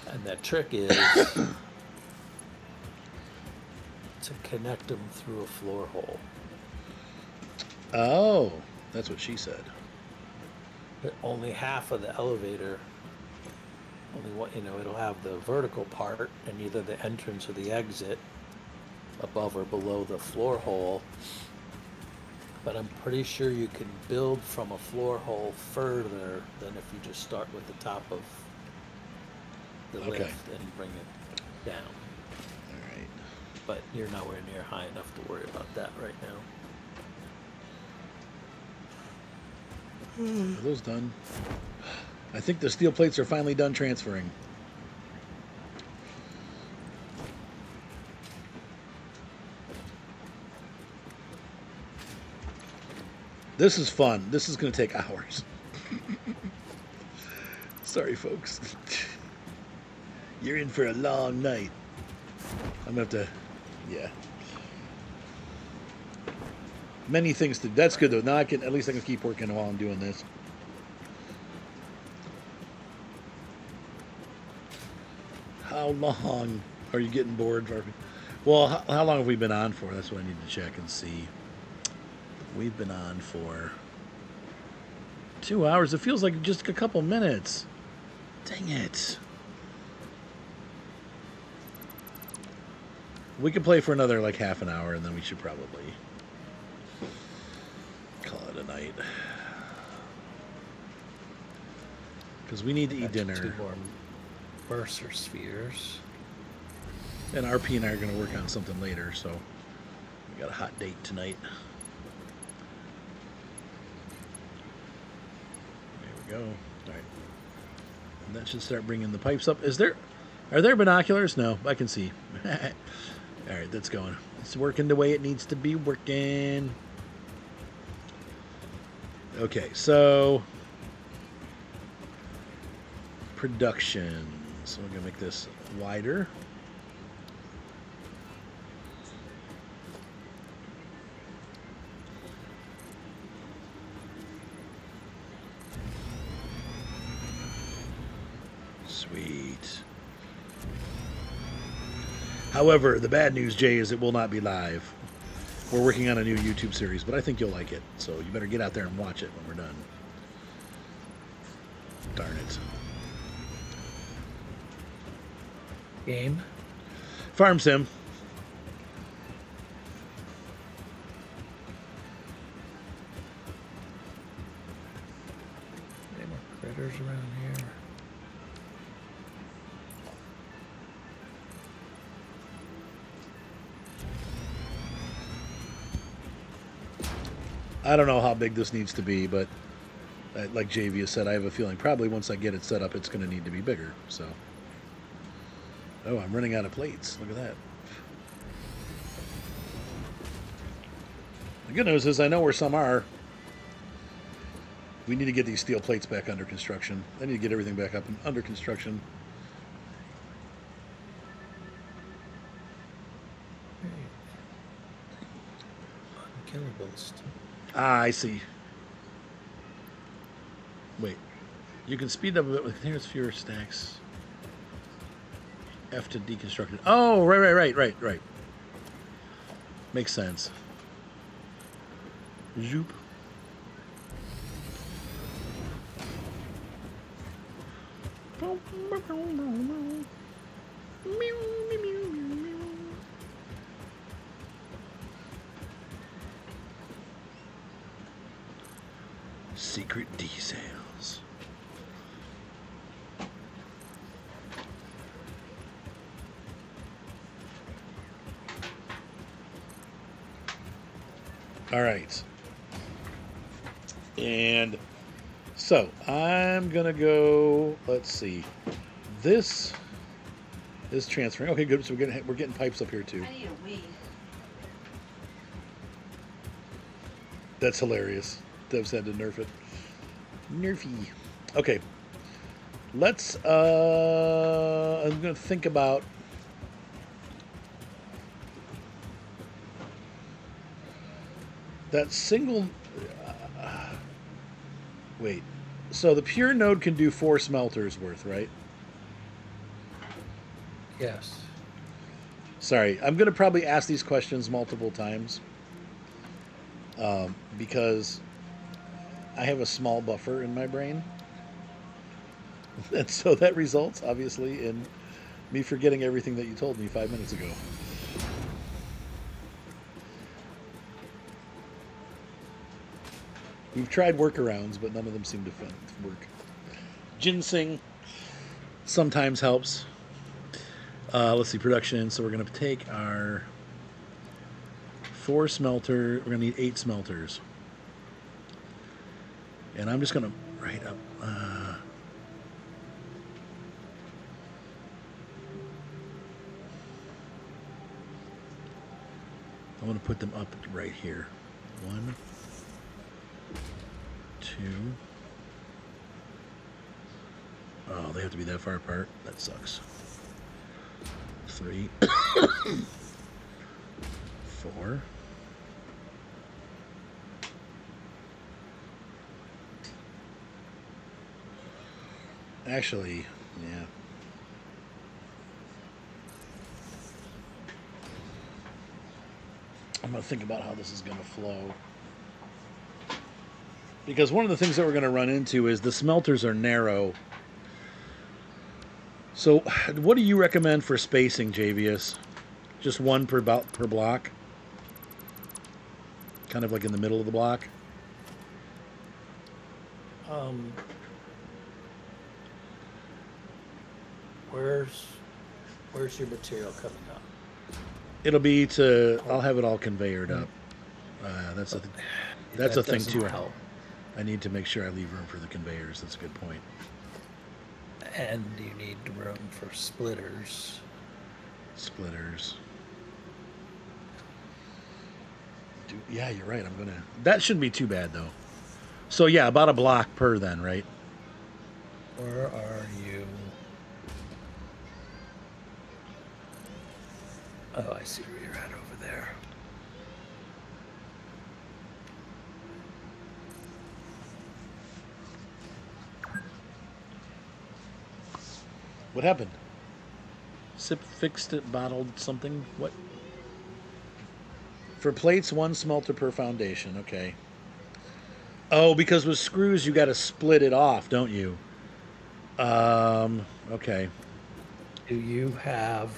S2: And that trick is to connect them through a floor hole.
S1: Oh, that's what she said.
S2: But only half of the elevator, only what, it'll have the vertical part and either the entrance or the exit above or below the floor hole. But I'm pretty sure you can build from a floor hole further than if you just start with the top of the
S1: Okay.
S2: lift and bring it down.
S1: All right.
S2: But you're nowhere near high enough to worry about that right now.
S1: Are those done? I think the steel plates are finally done transferring. This is fun. This is going to take hours. Sorry, folks. You're in for a long night. I'm going to have to... Yeah. Many things to... That's good, though. Now I can... At least I can keep working while I'm doing this. How long are you getting bored, Harvey? Well, how long have we been on for? That's what I need to check and see. We've been on for 2 hours. It feels like just a couple minutes. Dang it. We could play for another like half an hour and then we should probably call it a night. Because we need to eat
S2: Got
S1: dinner.
S2: 2 more Mercer spheres.
S1: And RP and I are going to work on something later, so we got a hot date tonight. There we go. All right. And that should start bringing the pipes up. Are there binoculars? No, I can see. All right, that's going. It's working the way it needs to be working. Okay, so production. So we're going to make this wider. Sweet. However, the bad news, Jay, is it will not be live. We're working on a new YouTube series, but I think you'll like it. So you better get out there and watch it when we're done. Darn it.
S2: Game.
S1: Farm Sim.
S2: Any more critters around here?
S1: I don't know how big this needs to be, but like Javious said, I have a feeling probably once I get it set up, it's going to need to be bigger. So, oh, I'm running out of plates. Look at that. The good news is I know where some are. We need to get these steel plates back under construction. I need to get everything back up and under construction.
S2: Unkillable. boost.
S1: Ah, I see. Wait. You can speed up a bit with containers fewer stacks. F to deconstruct it. Oh, right. Makes sense. Zoop. Secret details. All right. And so I'm going to go, let's see. This is transferring. Okay, good. So we're getting pipes up here too.
S4: I need a wee.
S1: That's hilarious. Dev's had to nerf it. Nerfy. Okay. Let's I'm going to think about that single wait. So the pure node can do 4 smelters worth, right?
S2: Yes.
S1: Sorry, I'm going to probably ask these questions multiple times because I have a small buffer in my brain. And so that results, obviously, in me forgetting everything that you told me 5 minutes ago. We've tried workarounds, but none of them seem to work. Ginseng sometimes helps. Let's see, production. So we're going to take our 4 smelter. We're going to need 8 smelters. And I'm just going to write up. I want to put them up right here. 1, 2. Oh, they have to be that far apart. That sucks. 3, 4. Actually, yeah. I'm going to think about how this is going to flow. Because one of the things that we're going to run into is the smelters are narrow. So what do you recommend for spacing, Javious? Just 1 per block? Kind of like in the middle of the block?
S2: Where's your material coming up?
S1: It'll be to... I'll have it all conveyored up. That's a thing
S2: doesn't
S1: too.
S2: help.
S1: I need to make sure I leave room for the conveyors. That's a good point.
S2: And you need room for splitters.
S1: Yeah, you're right. That shouldn't be too bad, though. So, yeah, about a block per then, right?
S2: Where are you? Oh, I see where you're at over there.
S1: What happened? Sip fixed it, bottled something? What? For plates, 1 smelter per foundation. Okay. Oh, because with screws, you got to split it off, don't you? Okay.
S2: Do you have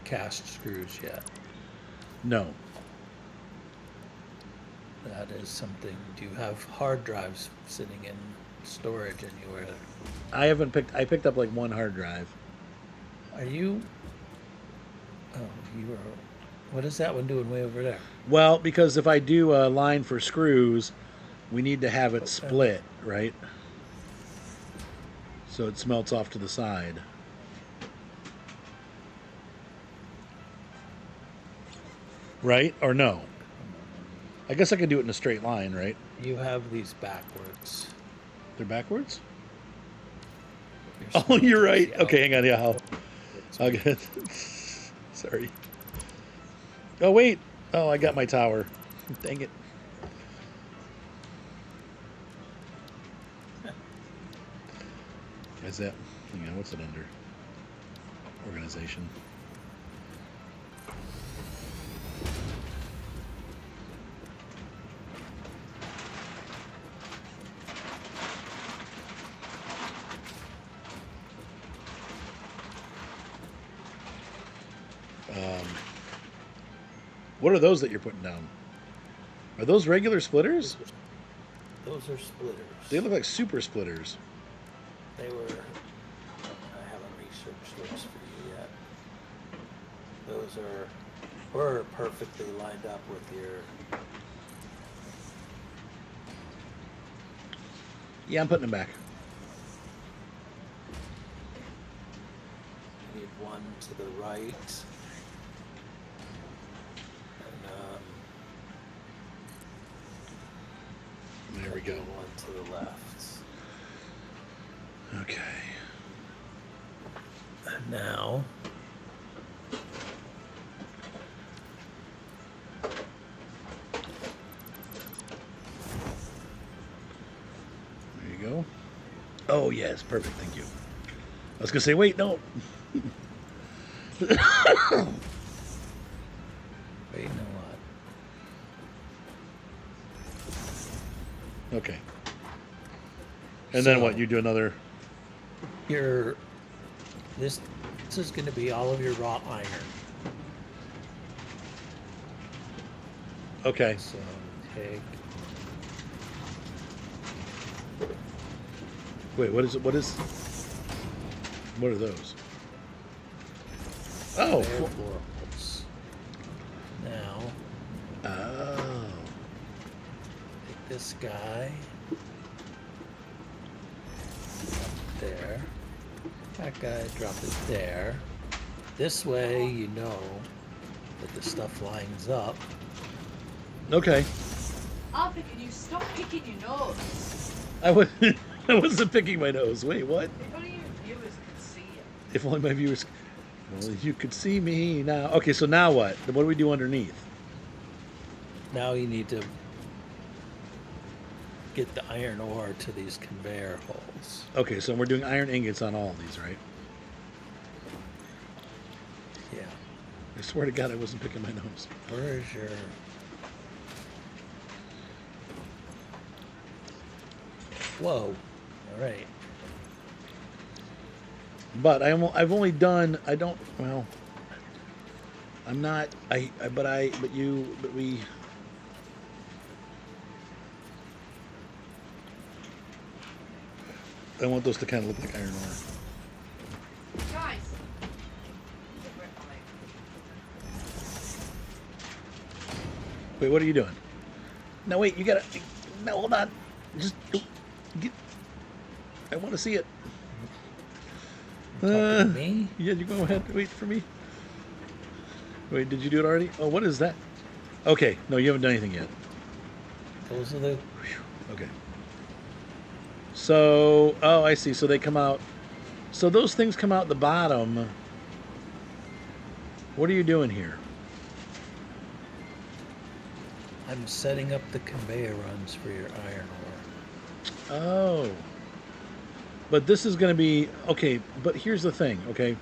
S2: cast screws yet?
S1: No.
S2: That is something. Do you have hard drives sitting in storage anywhere?
S1: I picked up like 1 hard drive.
S2: Are you? Oh, you are. What is that one doing way over there?
S1: Well, because if I do a line for screws, we need to have it split, right? So it smelts off to the side. Right? Or no? I guess I can do it in a straight line, right?
S2: You have these backwards.
S1: They're backwards?
S2: Your
S1: Oh, you're right.
S2: smelters,
S1: Okay, hang on. Yeah, I'll get it. Sorry. Oh, wait. Oh, I got my tower. Dang it. Is that? Hang on, what's it under? Organization. What are those that you're putting down? Are those regular splitters?
S2: Those are splitters.
S1: They look like super splitters.
S2: They were. I haven't researched those for you yet. Those were perfectly lined up with your.
S1: Yeah, I'm putting them back.
S2: You need one to the right. And
S1: There we go.
S2: one to the left.
S1: Okay.
S2: And now.
S1: There you go. Oh, yes, perfect. Thank you. I was going to say, wait, no.
S2: Wait, you know what?
S1: Okay. And then
S2: So-
S1: what? You do another.
S2: This is going to be all of your wrought iron.
S1: Okay.
S2: So take.
S1: Wait, what is it? What are those? Oh.
S2: Bare florals. Now
S1: Oh.
S2: take this guy. Drop it there. That guy, drop it there. This way, you know that the stuff lines up.
S1: Okay.
S4: Arthur, can you stop picking your nose?
S1: I was I wasn't picking my nose. Wait, what?
S4: If only your viewers could see it.
S1: If only my viewers. Well, you could see me now. Okay, so now what? What do we do underneath?
S2: Now you need to get the iron ore to these conveyor holes.
S1: Okay, so we're doing iron ingots on all of these, right?
S2: Yeah.
S1: I swear to God, I wasn't picking my nose.
S2: Where is your... Whoa. All right.
S1: But I've only done. I don't. Well, I'm not. But we. I want those to kind of look like iron ore.
S4: Guys!
S1: Wait, what are you doing? No, wait. You gotta. No, hold on. Just get. I want to see it.
S2: Talking to me?
S1: Yeah, you go ahead. Wait for me. Wait, did you do it already? Oh, what is that? Okay, no, you haven't done anything yet.
S2: Those are the...
S1: Okay. So, oh, I see. So they come out. So those things come out the bottom. What are you doing here?
S2: I'm setting up the conveyor runs for your iron ore.
S1: Oh. But this is going to be okay. But here's the thing. Okay,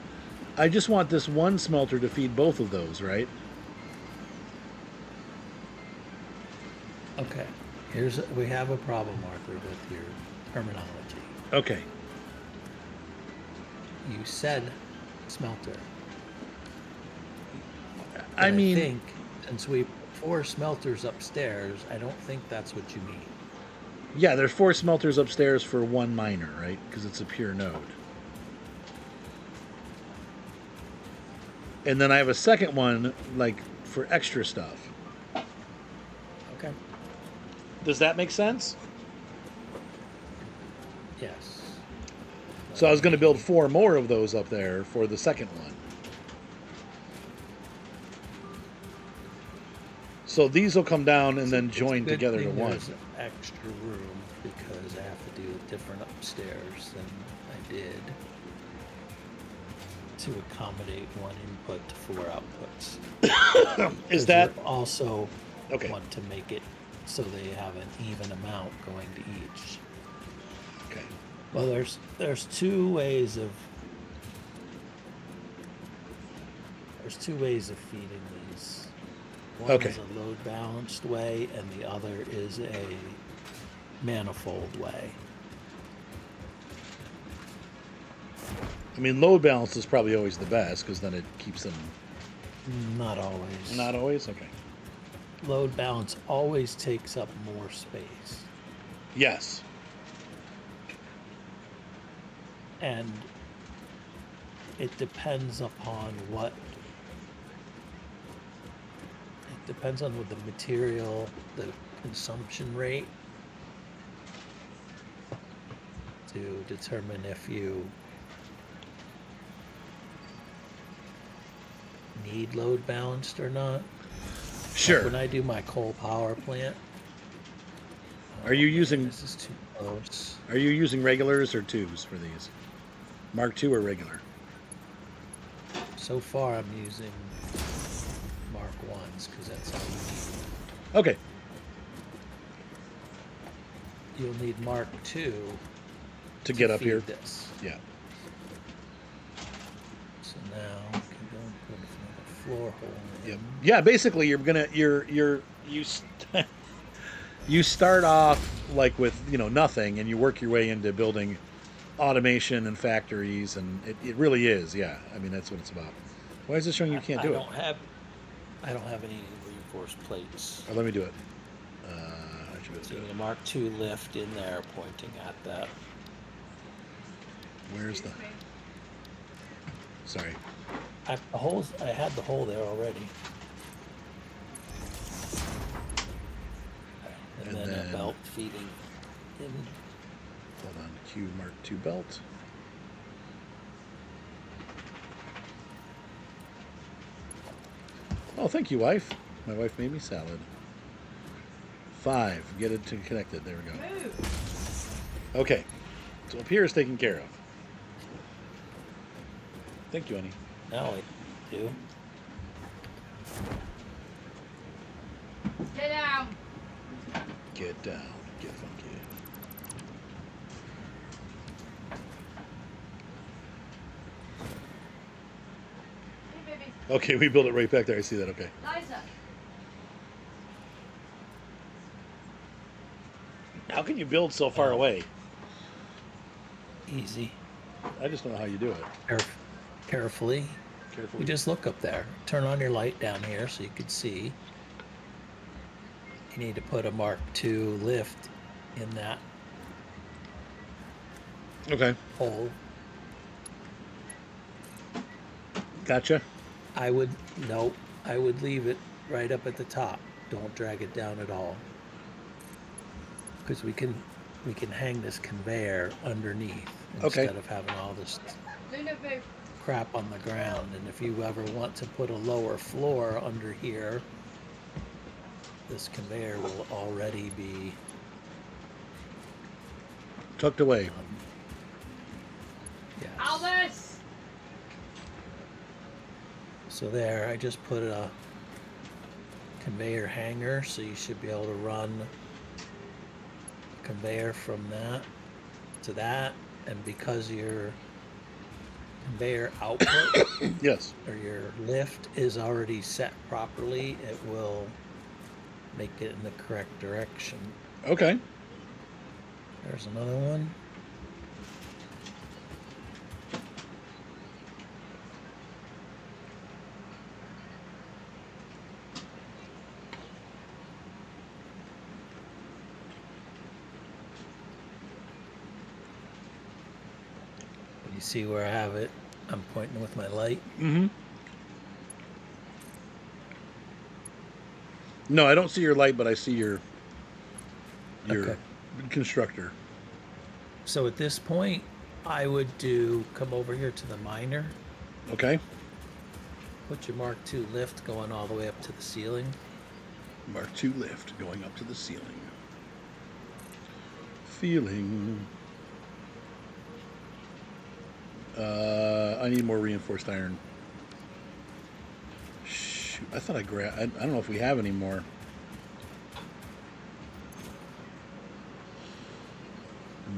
S1: I just want this one smelter to feed both of those, right?
S2: Okay. We have a problem, Arthur, with your terminology.
S1: Okay.
S2: You said smelter.
S1: I
S2: And
S1: mean,
S2: I think since we put 4 smelters upstairs, I don't think that's what you mean.
S1: yeah, there's 4 smelters upstairs for 1 miner, right? Because it's a pure node. And then I have a second one, like, for extra stuff.
S2: Okay.
S1: Does that make sense?
S2: Yes.
S1: So I was going to build 4 more of those up there for the second one. So these will come down and then
S2: It's a
S1: join
S2: good
S1: together to
S2: thing
S1: one.
S2: There's extra room because I have to do it different upstairs than I did to accommodate one input to 4 outputs.
S1: Is
S2: 'Cause
S1: that
S2: you also
S1: okay?
S2: want to make it so they have an even amount going to each?
S1: Okay.
S2: Well, there's two ways of feeding these. One
S1: Okay.
S2: is a load balanced way, and the other is a manifold way.
S1: I mean, load balance is probably always the best because then it keeps them.
S2: Not always.
S1: Not always. Okay.
S2: Load balance always takes up more space.
S1: Yes.
S2: And it depends upon what the material, the consumption rate, to determine if you need load balanced or not.
S1: Sure.
S2: Like when I do my coal power plant,
S1: Are you using
S2: this is too close.
S1: Are you using regulars or twos for these? Mark II or regular?
S2: So far, I'm using Mark Ones because that's all you need.
S1: Okay.
S2: You'll need Mark II
S1: To get up
S2: feed
S1: here.
S2: this.
S1: Yeah.
S2: So now we can go and put a floor hole in.
S1: Yep. Yeah. Basically, you start off like with nothing, and you work your way into building automation and factories, and it really is. Yeah. I mean, that's what it's about. Why is it showing you can't do it?
S2: I don't have any reinforced plates.
S1: Oh, let me do it. I should be able to
S2: See
S1: do it.
S2: the Mark II lift in there pointing at that.
S1: Where's the? Sorry.
S2: I had the hole there already. And then a belt feeding in.
S1: Hold on. Q Mark II belt. Oh, thank you, wife. My wife made me salad. 5. Get it to connected. There we go.
S4: Move.
S1: Okay. So up here is taken care of. Thank you, honey.
S2: Now I do.
S4: Get down.
S1: Get down. Get funky.
S4: Hey, baby.
S1: Okay, we built it right back there. I see that. Okay.
S4: Liza.
S1: How can you build so far
S2: Oh.
S1: away?
S2: Easy.
S1: I just don't know how you do it.
S2: Carefully.
S1: Carefully.
S2: You just look up there. Turn on your light down here so you can see. You need to put a Mark II lift in that
S1: Okay.
S2: hole.
S1: Gotcha.
S2: I would leave it right up at the top. Don't drag it down at all. Because we can hang this conveyor underneath
S1: Okay.
S2: instead of having all this
S4: Luna, move.
S2: crap on the ground. And if you ever want to put a lower floor under here, this conveyor will already be
S1: Tucked away.
S2: yes.
S4: Alice.
S2: So there, I just put a conveyor hanger, so you should be able to run a conveyor from that to that, and because your conveyor output
S1: Yes.
S2: or your lift is already set properly, it will make it in the correct direction.
S1: Okay.
S2: There's another one. You see where I have it? I'm pointing with my light.
S1: Mm-hmm. No, I don't see your light, but I see your
S2: Okay.
S1: constructor.
S2: So at this point, I would come over here to the miner,
S1: Okay.
S2: put your Mark II lift going all the way up to the ceiling.
S1: Mark II lift going up to the ceiling. Feeling. I need more reinforced iron. Shoot, I thought I grabbed. I don't know if we have any more.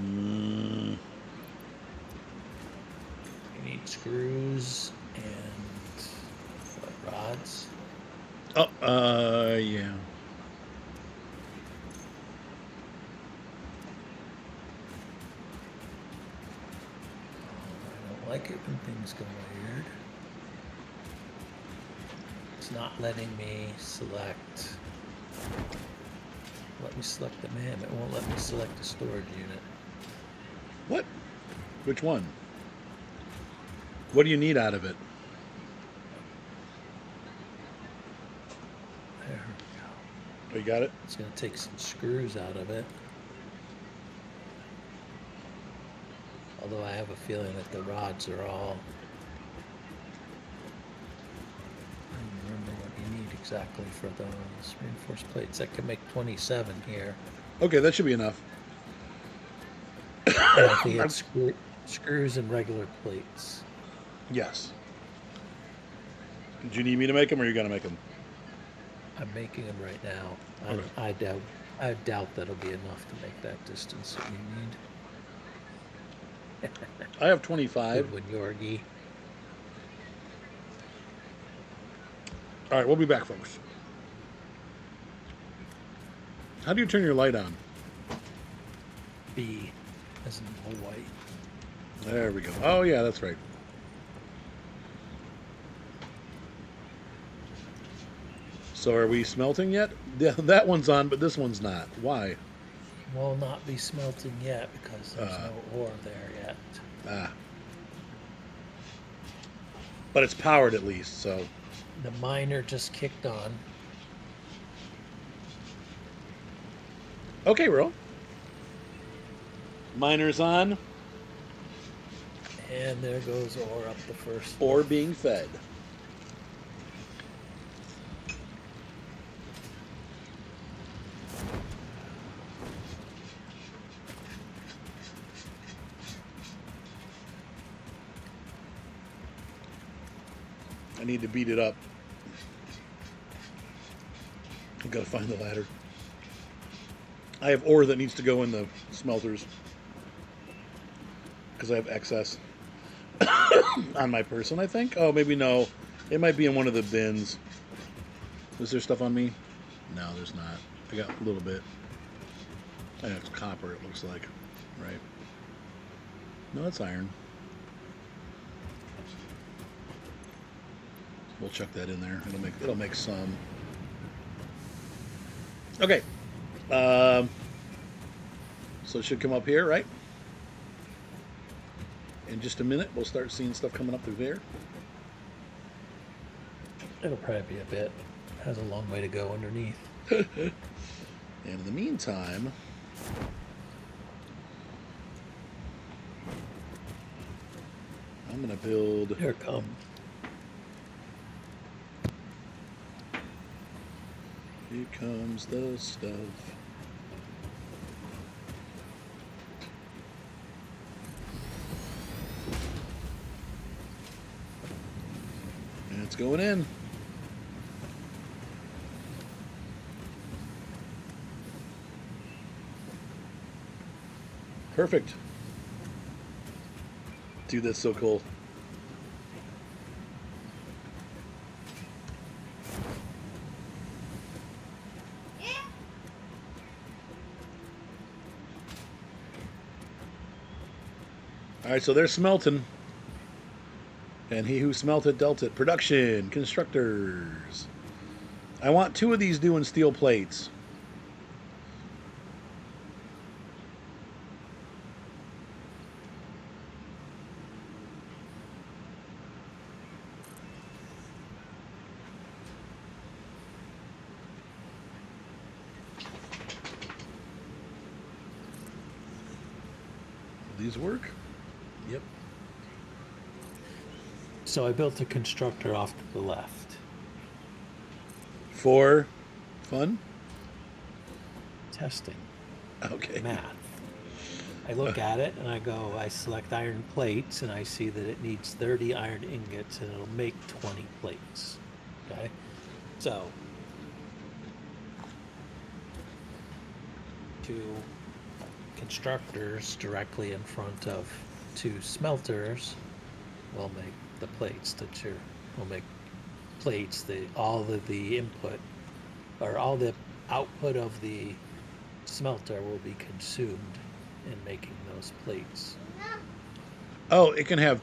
S2: You need screws and what, rods.
S1: Oh, yeah.
S2: I don't like it when things go weird. It's not letting me select. Let me select the MAM. It won't let me select the storage unit.
S1: What? Which one? What do you need out of it?
S2: There we go.
S1: Oh, you got it?
S2: It's going to take some screws out of it. Although I have a feeling that the rods are all. I don't remember what you need exactly for those reinforced plates. I can make 27 here.
S1: Okay, that should be enough.
S2: And I think it's screws and regular plates.
S1: Yes. Do you need me to make them, or are you gonna make them?
S2: I'm making them right now.
S1: Okay.
S2: I doubt that'll be enough to make that distance that you need.
S1: I have 25.
S2: Good one, Yorgi.
S1: All right, we'll be back, folks. How do you turn your light on?
S2: B, as in all white.
S1: There we go. Oh, yeah, that's right. So are we smelting yet? Yeah, that one's on, but this one's not. Why?
S2: Will not be smelting yet because there's no ore there yet.
S1: Ah. But it's powered at least, so.
S2: The miner just kicked on.
S1: Okay, Ro. Miner's on.
S2: And there goes ore up the first.
S1: Ore being fed. I need to beat it up. I've got to find the ladder. I have ore that needs to go in the smelters because I have excess on my person, I think. Oh, maybe no. It might be in one of the bins. Is there stuff on me? No, there's not. I got a little bit. I know it's copper, it looks like. Right. No, it's iron. We'll chuck that in there. It'll make some. Okay. So it should come up here, right? In just a minute, we'll start seeing stuff coming up through there.
S2: It'll probably be a bit. Has a long way to go underneath.
S1: And in the meantime, I'm going to build.
S2: Here it comes.
S1: Here comes the stuff. And it's going in. Perfect. Dude, that's so cool. All right, so they're smelting. And he who smelted dealt it. Production, constructors. I want 2 of these doing steel plates. These work? Yep.
S2: So I built a constructor off to the left.
S1: For fun?
S2: Testing.
S1: Okay.
S2: Math. I look at it and I go, I select iron plates and I see that it needs 30 iron ingots and it'll make 20 plates. Okay. So, two constructors directly in front of two smelters will make the plates will make plates. All of the input or all the output of the smelter will be consumed in making those plates.
S1: Oh, it can have.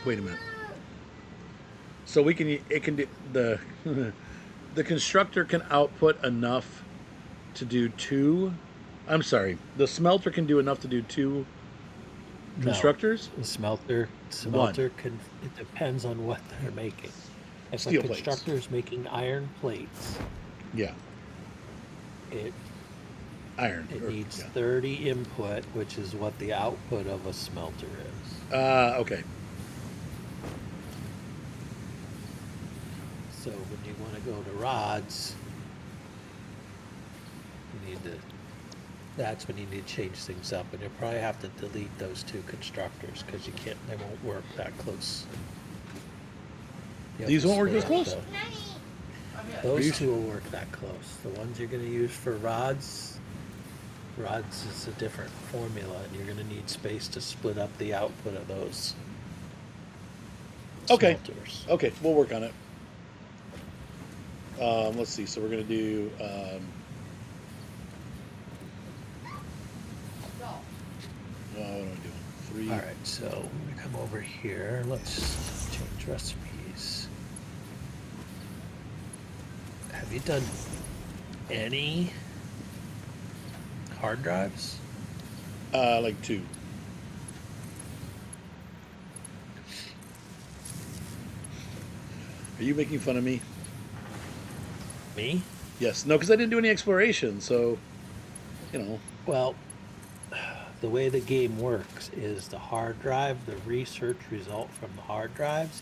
S1: Wait a minute. So it can do the the constructor can output enough to do two. I'm sorry. The smelter can do enough to do two
S2: No,
S1: constructors.
S2: the smelter
S1: One.
S2: can. It depends on what they're making. If
S1: Steel
S2: a
S1: plates.
S2: constructor is making iron plates,
S1: Yeah.
S2: it
S1: Iron.
S2: needs
S1: Yeah.
S2: 30 input, which is what the output of a smelter is.
S1: Okay.
S2: So when you want to go to rods, you need to. That's when you need to change things up, and you probably have to delete those two constructors because you can't. They won't work that close. You have
S1: These
S2: to
S1: won't work
S2: split
S1: this
S2: up
S1: close?
S2: Those two will work that close. The ones you're going to use for rods is a different formula, and you're going to need space to split up the output of those
S1: Okay.
S2: smelters.
S1: Okay. We'll work on it. Let's see. So we're gonna do. What am I doing? 3.
S2: All right, so I'm going to come over here. Let's change recipes. Have you done any hard drives?
S1: Like 2. Are you making fun of me?
S2: Me?
S1: Yes. No, because I didn't do any exploration. So, you know.
S2: Well, the way the game works is the hard drive, the research result from the hard drives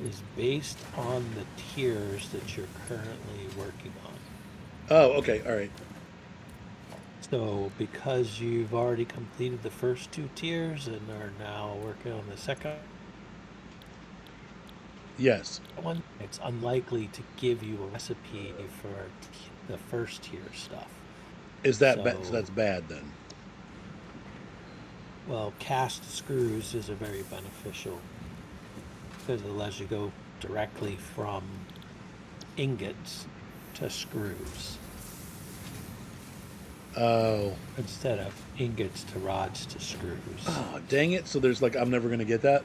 S2: is based on the tiers that you're currently working on.
S1: Oh, okay. All right.
S2: So because you've already completed the first 2 tiers and are now working on the second
S1: Yes.
S2: one, it's unlikely to give you a recipe for the first tier stuff.
S1: Is that
S2: So-
S1: bad? So that's bad then.
S2: Well, cast screws is a very beneficial because it allows you to go directly from ingots to screws
S1: Oh.
S2: instead of ingots to rods to screws.
S1: Oh, dang it. So there's like, I'm never going to get that.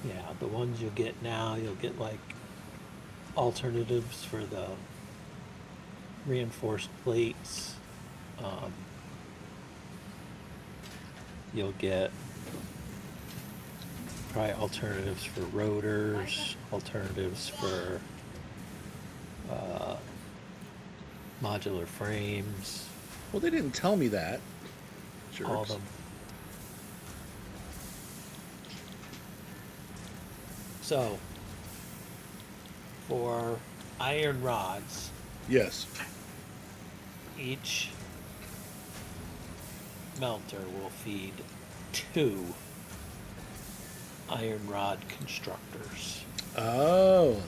S2: Yeah, the ones you'll get now, you'll get like alternatives for the reinforced plates. You'll get probably alternatives for rotors, alternatives for modular frames,
S1: Well, they didn't tell me that. Jerks.
S2: all of them. So, for iron rods,
S1: Yes.
S2: each melter will feed 2 iron rod constructors.
S1: Oh.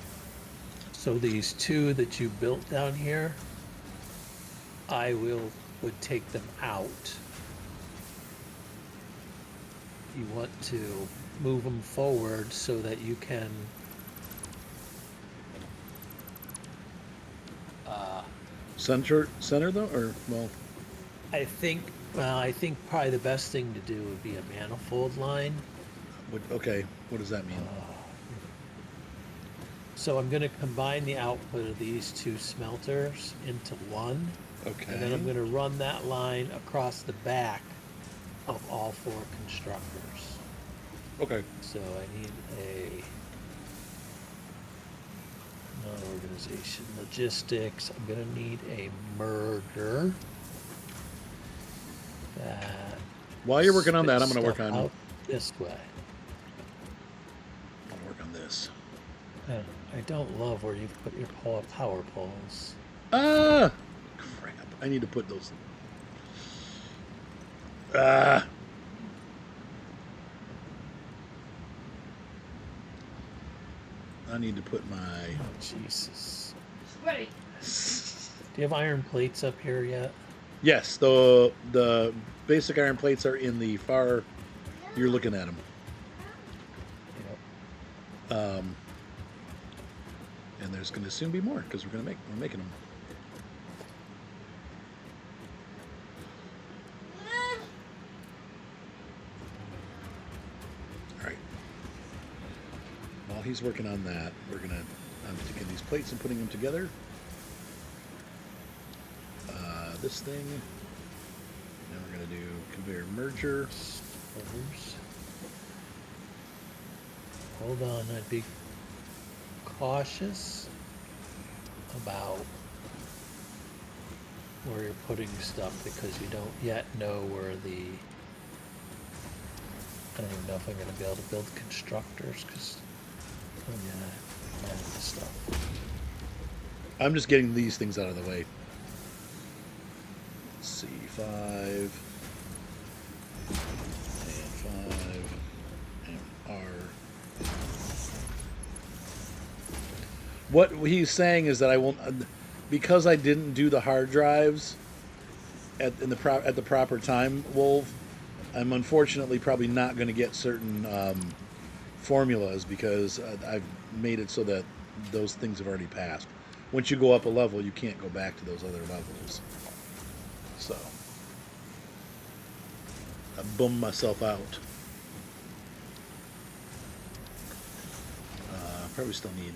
S2: So these 2 that you built down here, I would take them out. You want to move them forward so that you can
S1: Center though? Or, well,
S2: I think probably the best thing to do would be a manifold line.
S1: okay. What does that mean?
S2: So I'm going to combine the output of these 2 smelters into one,
S1: Okay.
S2: and then I'm going to run that line across the back of all 4 constructors.
S1: Okay.
S2: So I need another organization, logistics. I'm going to need a merger. That
S1: While you're working on that, I'm
S2: spits
S1: going to work
S2: stuff
S1: on.
S2: out this way.
S1: I'm going to work on this.
S2: I don't love where you've put your power poles.
S1: Ah! Crap. I need to put those. Ah. I need to put my.
S2: Oh, Jesus.
S4: Ready.
S2: Do you have iron plates up here yet?
S1: Yes, the basic iron plates are in the far. You're looking at them.
S2: Yep.
S1: And there's going to soon be more because we're making them. All right. While he's working on that, I'm taking these plates and putting them together. This thing. Now we're going to do conveyor merger.
S2: Others. Hold on, I'd be cautious about where you're putting stuff because you don't yet know where the. I don't even know if I'm going to be able to build constructors because. Oh yeah, I have the stuff.
S1: I'm just getting these things out of the way. C5 and 5 and R. What he's saying is that I won't, because I didn't do the hard drives at the proper time, Wolf. I'm unfortunately probably not going to get certain formulas because I've made it so that those things have already passed. Once you go up a level, you can't go back to those other levels. So I bummed myself out. Probably still need.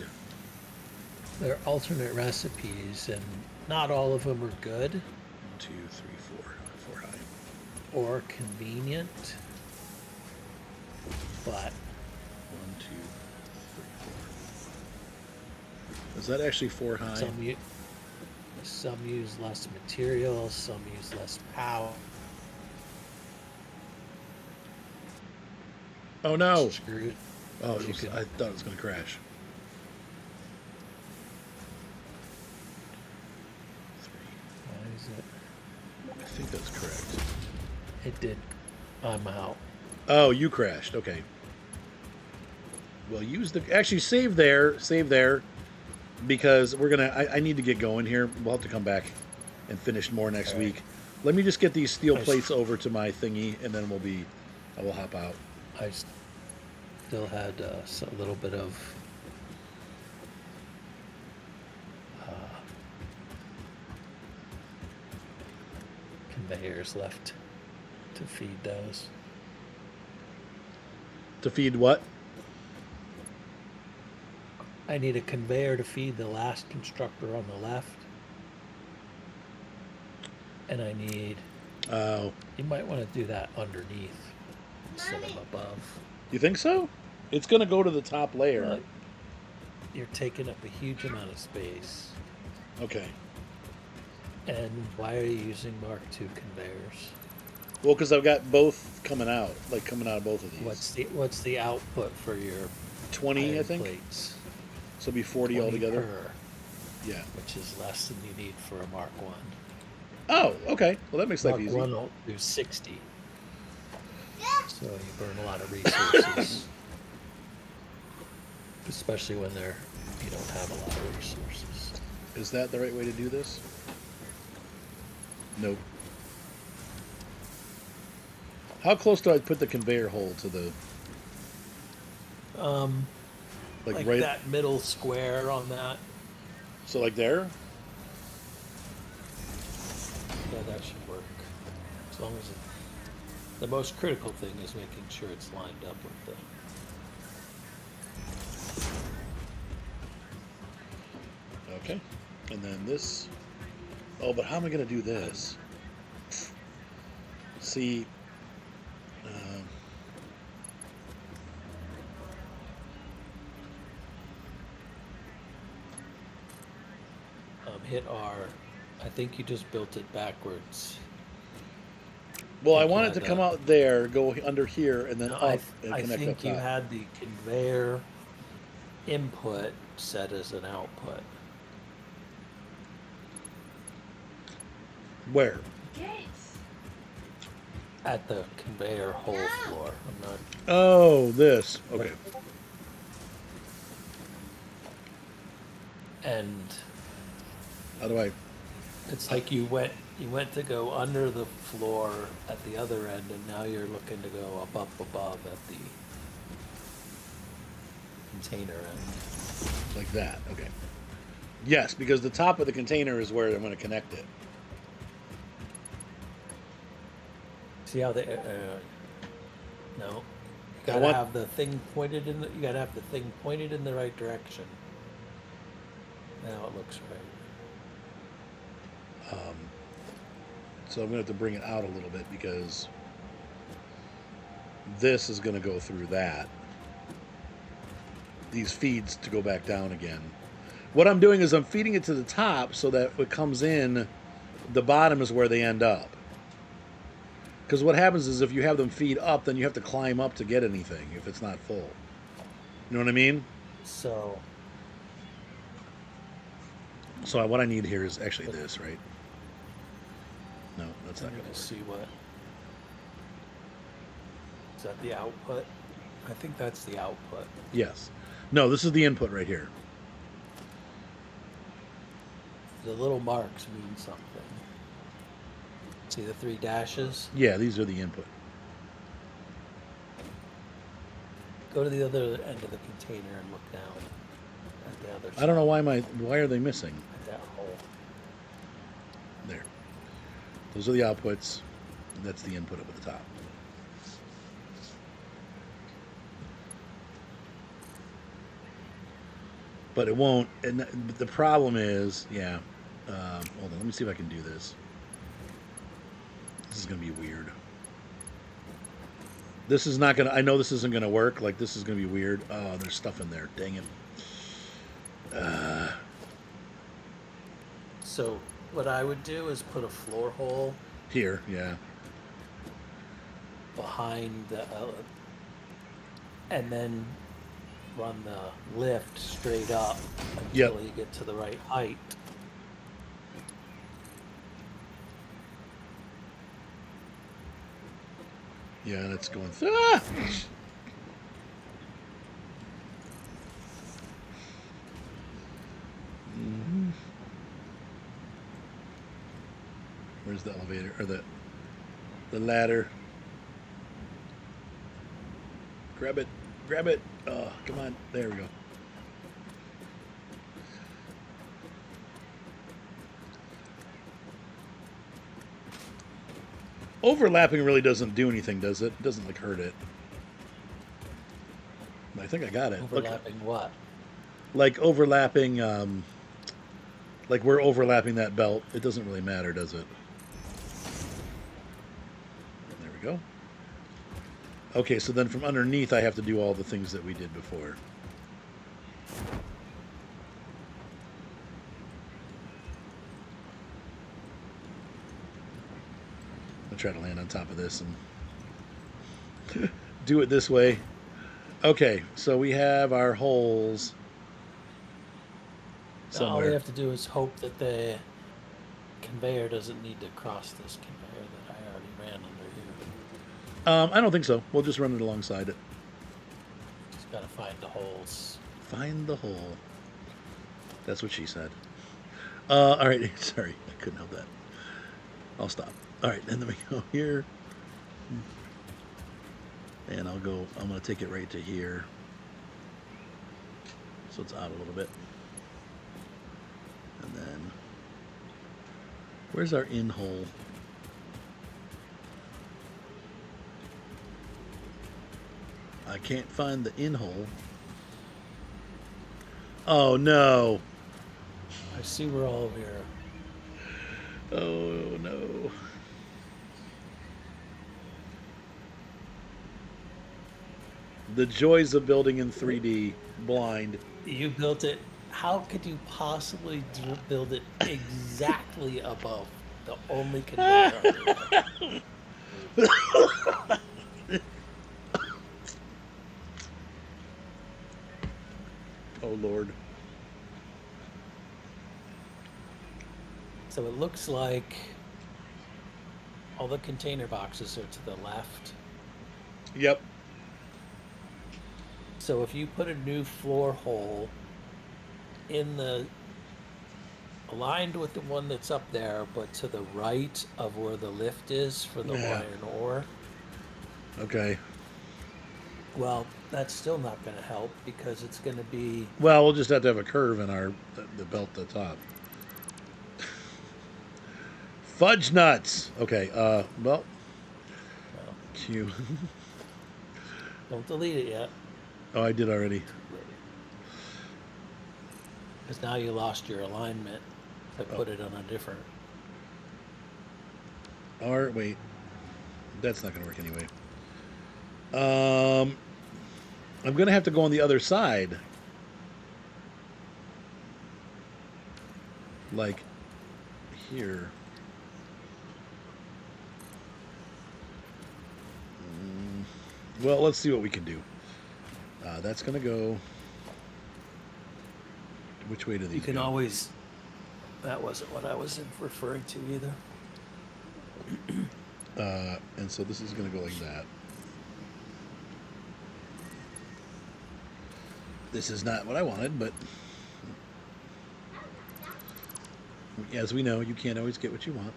S2: There are alternate recipes, and not all of them are good
S1: 1, 2, 3, 4 high.
S2: or convenient. But
S1: 1, 2, 3, 4. Is that actually 4 high?
S2: some use less material, some use less power.
S1: Oh no!
S2: Screwed.
S1: Oh,
S2: You could-
S1: I thought it was going to crash. 3.
S2: Why is it?
S1: I think that's correct.
S2: It did. I'm out.
S1: Oh, you crashed. Okay. Well, actually save there, because we're gonna. I need to get going here. We'll have to come back and finish more next
S2: All right.
S1: week. Let me just get these steel
S2: Nice.
S1: plates over to my thingy, and then I will hop out.
S2: I still had a little bit of conveyors left to feed those.
S1: To feed what?
S2: I need a conveyor to feed the last constructor on the left. And I need.
S1: Oh,
S2: You might want to do that underneath instead of above.
S1: you think so? It's gonna go to the top layer.
S2: Well, you're taking up a huge amount of space.
S1: Okay.
S2: And why are you using Mark II conveyors?
S1: Well, because I've got both coming out of both of these.
S2: What's the output for your
S1: 20, I
S2: iron
S1: think.
S2: plates?
S1: So it'll be 40
S2: 20
S1: altogether.
S2: per,
S1: Yeah.
S2: which is less than you need for a Mark One.
S1: Oh, okay. Well, that makes life
S2: Mark
S1: easy.
S2: One will do 60. So you burn a lot of resources, especially when you don't have a lot of resources.
S1: Is that the right way to do this? Nope. How close do I put the conveyor hole to the
S2: Like
S1: right?
S2: that middle square on that.
S1: So like there?
S2: Yeah, that should work. As long as the most critical thing is making sure it's lined up with the.
S1: Okay. And then this. Oh, but how am I going to do this? See.
S2: Hit R. I think you just built it backwards.
S1: Well, I
S2: think you
S1: want it
S2: had
S1: to
S2: to-
S1: come out there, go under here, and then
S2: No,
S1: up and
S2: I
S1: connect
S2: think
S1: up
S2: you
S1: top.
S2: had the conveyor input set as an output.
S1: Where?
S4: Gates.
S2: at the conveyor hole floor. I'm not.
S1: Oh, this. Okay.
S2: And
S1: How do I?
S2: it's like you went to go under the floor at the other end, and now you're looking to go up above at the container end.
S1: Like that. Okay. Yes, because the top of the container is where I'm going to connect it.
S2: See how they? No, you
S1: I
S2: gotta
S1: want-
S2: have the thing pointed in. You gotta have the thing pointed in the right direction. Now it looks right.
S1: So I'm going to have to bring it out a little bit because this is going to go through that. These feeds to go back down again. What I'm doing is I'm feeding it to the top so that it comes in, the bottom is where they end up. Because what happens is if you have them feed up, then you have to climb up to get anything if it's not full. You know what I mean?
S2: So
S1: So what I need here is actually this, right? No, that's not
S2: let me
S1: going to
S2: just
S1: work.
S2: see what. Is that the output? I think that's the output.
S1: Yes. No, this is the input right here.
S2: The little marks mean something. See the 3 dashes?
S1: Yeah, these are the input.
S2: Go to the other end of the container and look down at the other side.
S1: I don't know why are they missing?
S2: At that hole.
S1: There. Those are the outputs. That's the input up at the top. But it won't. And the problem is, yeah. Hold on. Let me see if I can do this. This is going to be weird. This is not going to. I know this isn't going to work. Like, this is going to be weird. Oh, there's stuff in there. Dang it.
S2: So what I would do is put a floor hole
S1: Here, yeah.
S2: behind the and then run the lift straight up until
S1: Yep.
S2: you get to the right height.
S1: Yeah, and it's going. Ah! Mhm. Where's the elevator or the ladder? Grab it, grab it. Oh, come on. There we go. Overlapping really doesn't do anything, does it? It doesn't like hurt it. I think I got it. Look,
S2: Overlapping what?
S1: like overlapping, like we're overlapping that belt. It doesn't really matter, does it? There we go. Okay, so then from underneath, I have to do all the things that we did before. I'll try to land on top of this and do it this way. Okay, so we have our holes
S2: Now, all we
S1: somewhere.
S2: have to do is hope that the conveyor doesn't need to cross this conveyor that I already ran under here.
S1: I don't think so. We'll just run it alongside it.
S2: Just gotta find the holes.
S1: Find the hole. That's what she said. All right. Sorry, I couldn't help that. I'll stop. All right, and then we go here. And I'm going to take it right to here. So it's out a little bit. And then, where's our in hole? I can't find the in hole. Oh no.
S2: I see we're all here.
S1: Oh no. The joys of building in 3D blind.
S2: You built it. How could you possibly build it exactly above the only conveyor? on the earth?
S1: Oh Lord.
S2: So it looks like all the container boxes are to the left.
S1: Yep.
S2: So if you put a new floor hole in the aligned with the one that's up there, but to the right of where the lift is for the
S1: Yeah.
S2: iron ore,
S1: Okay.
S2: well, that's still not going to help because it's going to be
S1: Well, we'll just have to have a curve in our the belt at the top. Fudge nuts. Okay. Well,
S2: well,
S1: Q.
S2: don't delete it yet
S1: Oh, I did already.
S2: because now you lost your alignment to put it on a different.
S1: Or wait, that's not gonna work anyway. I'm gonna have to go on the other side. Like here. Well, let's see what we can do. That's gonna go. Which way do these
S2: You can
S1: go?
S2: always. That wasn't what I was referring to either.
S1: And so this is gonna go like that. This is not what I wanted, but as we know, you can't always get what you want.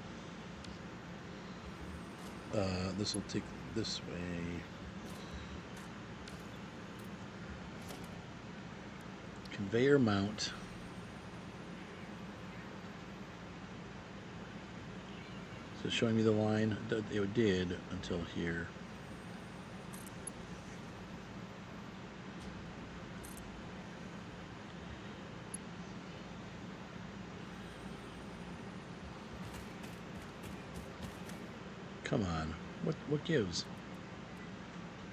S1: This will take this way. Conveyor mount. So it's showing me the line. It did until here. Come on. What gives?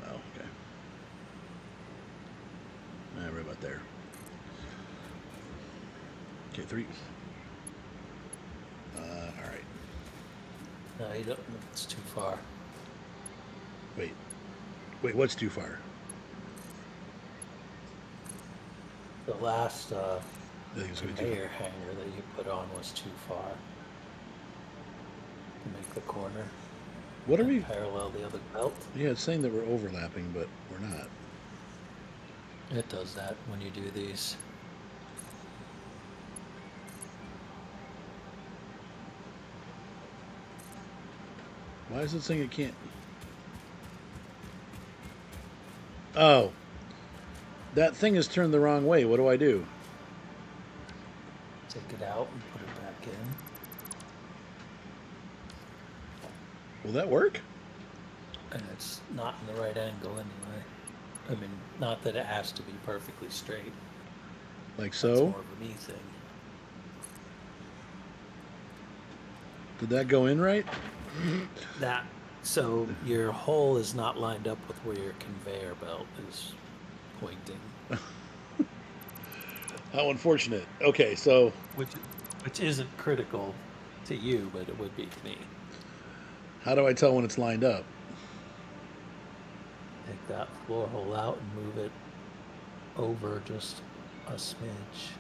S1: Oh, okay. Right about there. Okay, 3. All right.
S2: No, you don't. It's too far.
S1: Wait, what's too far?
S2: The last
S1: I think it's going to be too
S2: conveyor hanger that you put on was too far to make the corner.
S1: far. What are
S2: and
S1: we?
S2: parallel the other belt?
S1: Yeah, it's saying that we're overlapping, but we're not.
S2: It does that when you do these.
S1: Why is it saying it can't? Oh. That thing is turned the wrong way. What do I do?
S2: Take it out and put it back in.
S1: Will that work?
S2: And it's not in the right angle anyway. I mean, not that it has to be perfectly straight.
S1: Like
S2: It's
S1: so?
S2: more of a me thing.
S1: Did that go in right?
S2: So your hole is not lined up with where your conveyor belt is pointing,
S1: How unfortunate. Okay, so
S2: which isn't critical to you, but it would be to me.
S1: how do I tell when it's lined up?
S2: Take that floor hole out and move it over just a smidge.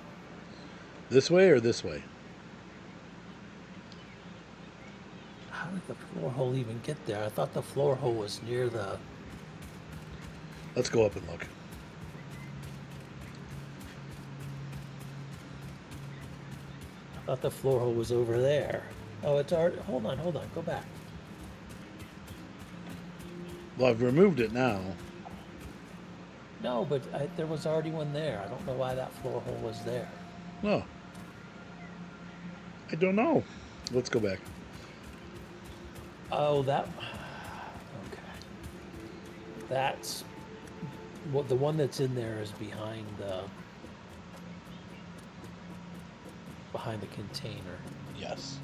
S1: This way or this way?
S2: How did the floor hole even get there? I thought the floor hole was near the.
S1: Let's go up and look.
S2: I thought the floor hole was over there. Oh, it's already. Hold on. Go back.
S1: Well, I've removed it now.
S2: No, but there was already one there. I don't know why that floor hole was there.
S1: Oh. I don't know. Let's go back.
S2: Oh, that. Okay. That's. Well, the one that's in there is behind the container.
S1: Yes.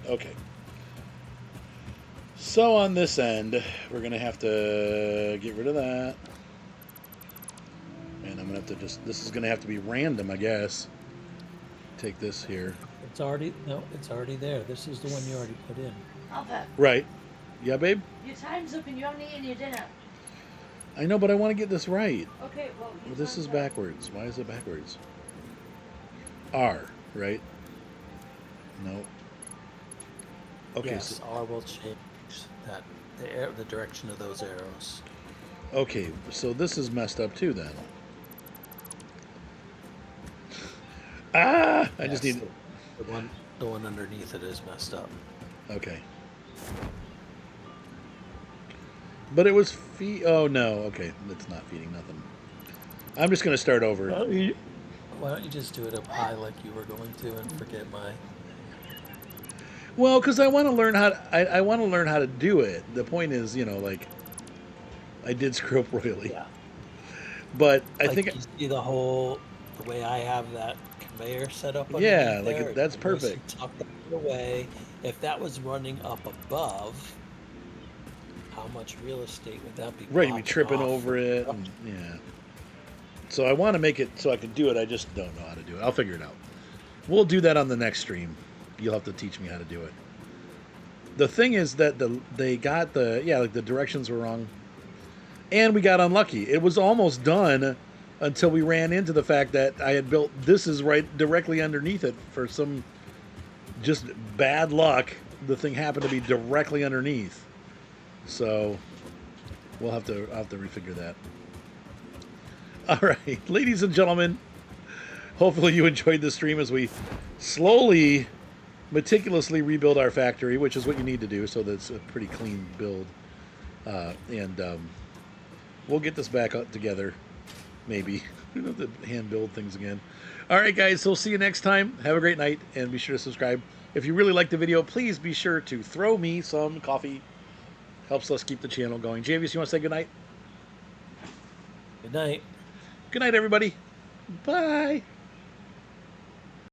S1: Okay. So on this end, we're going to have to get rid of that. And I'm going to have to just, this is going to have to be random, I guess. Take this here.
S2: It's already there. This is the one you already put in.
S4: Albert,
S1: Right. Yeah, babe?
S4: your time's up and you haven't eaten your dinner.
S1: I know, but I want to get this right.
S4: Okay, well, your
S1: This is
S4: time's up.
S1: backwards. Why is it backwards? R, right? No. Okay,
S2: Yes,
S1: so,
S2: R will change that the direction of those arrows.
S1: okay, so this is messed up too then. Ah! I just
S2: Yes,
S1: need.
S2: the one underneath it is messed up.
S1: Okay. But it was Oh no. Okay, it's not feeding nothing. I'm just gonna start over.
S2: Why don't you just do it up high like you were going to and forget my?
S1: Well, because I want to learn how. I want to learn how to do it. The point is, like I did screw up royally,
S2: Yeah.
S1: but I
S2: Like
S1: think
S2: you see the way I have that conveyor set up
S1: yeah,
S2: underneath
S1: like
S2: there.
S1: that's
S2: It's nice
S1: perfect.
S2: and tucked out of the way. If that was running up above, how much real estate would that be
S1: Right, you'd be
S2: blocking
S1: tripping
S2: off
S1: over
S2: for
S1: it, and
S2: construction?
S1: yeah. So I want to make it so I can do it. I just don't know how to do it. I'll figure it out. We'll do that on the next stream. You'll have to teach me how to do it. The thing is that they got like the directions were wrong, and we got unlucky. It was almost done until we ran into the fact that I had built this is right directly underneath it for some just bad luck. The thing happened to be directly underneath, so I'll have to refigure that. All right, ladies and gentlemen, hopefully you enjoyed the stream as we slowly, meticulously rebuild our factory, which is what you need to do so that it's a pretty clean build. And we'll get this back up together, maybe. We don't have to hand build things again. All right, guys, so see you next time. Have a great night, and be sure to subscribe. If you really like the video, please be sure to throw me some coffee. Helps us keep the channel going. Javious, you want to say goodnight?
S2: Good night.
S1: Good night, everybody. Bye.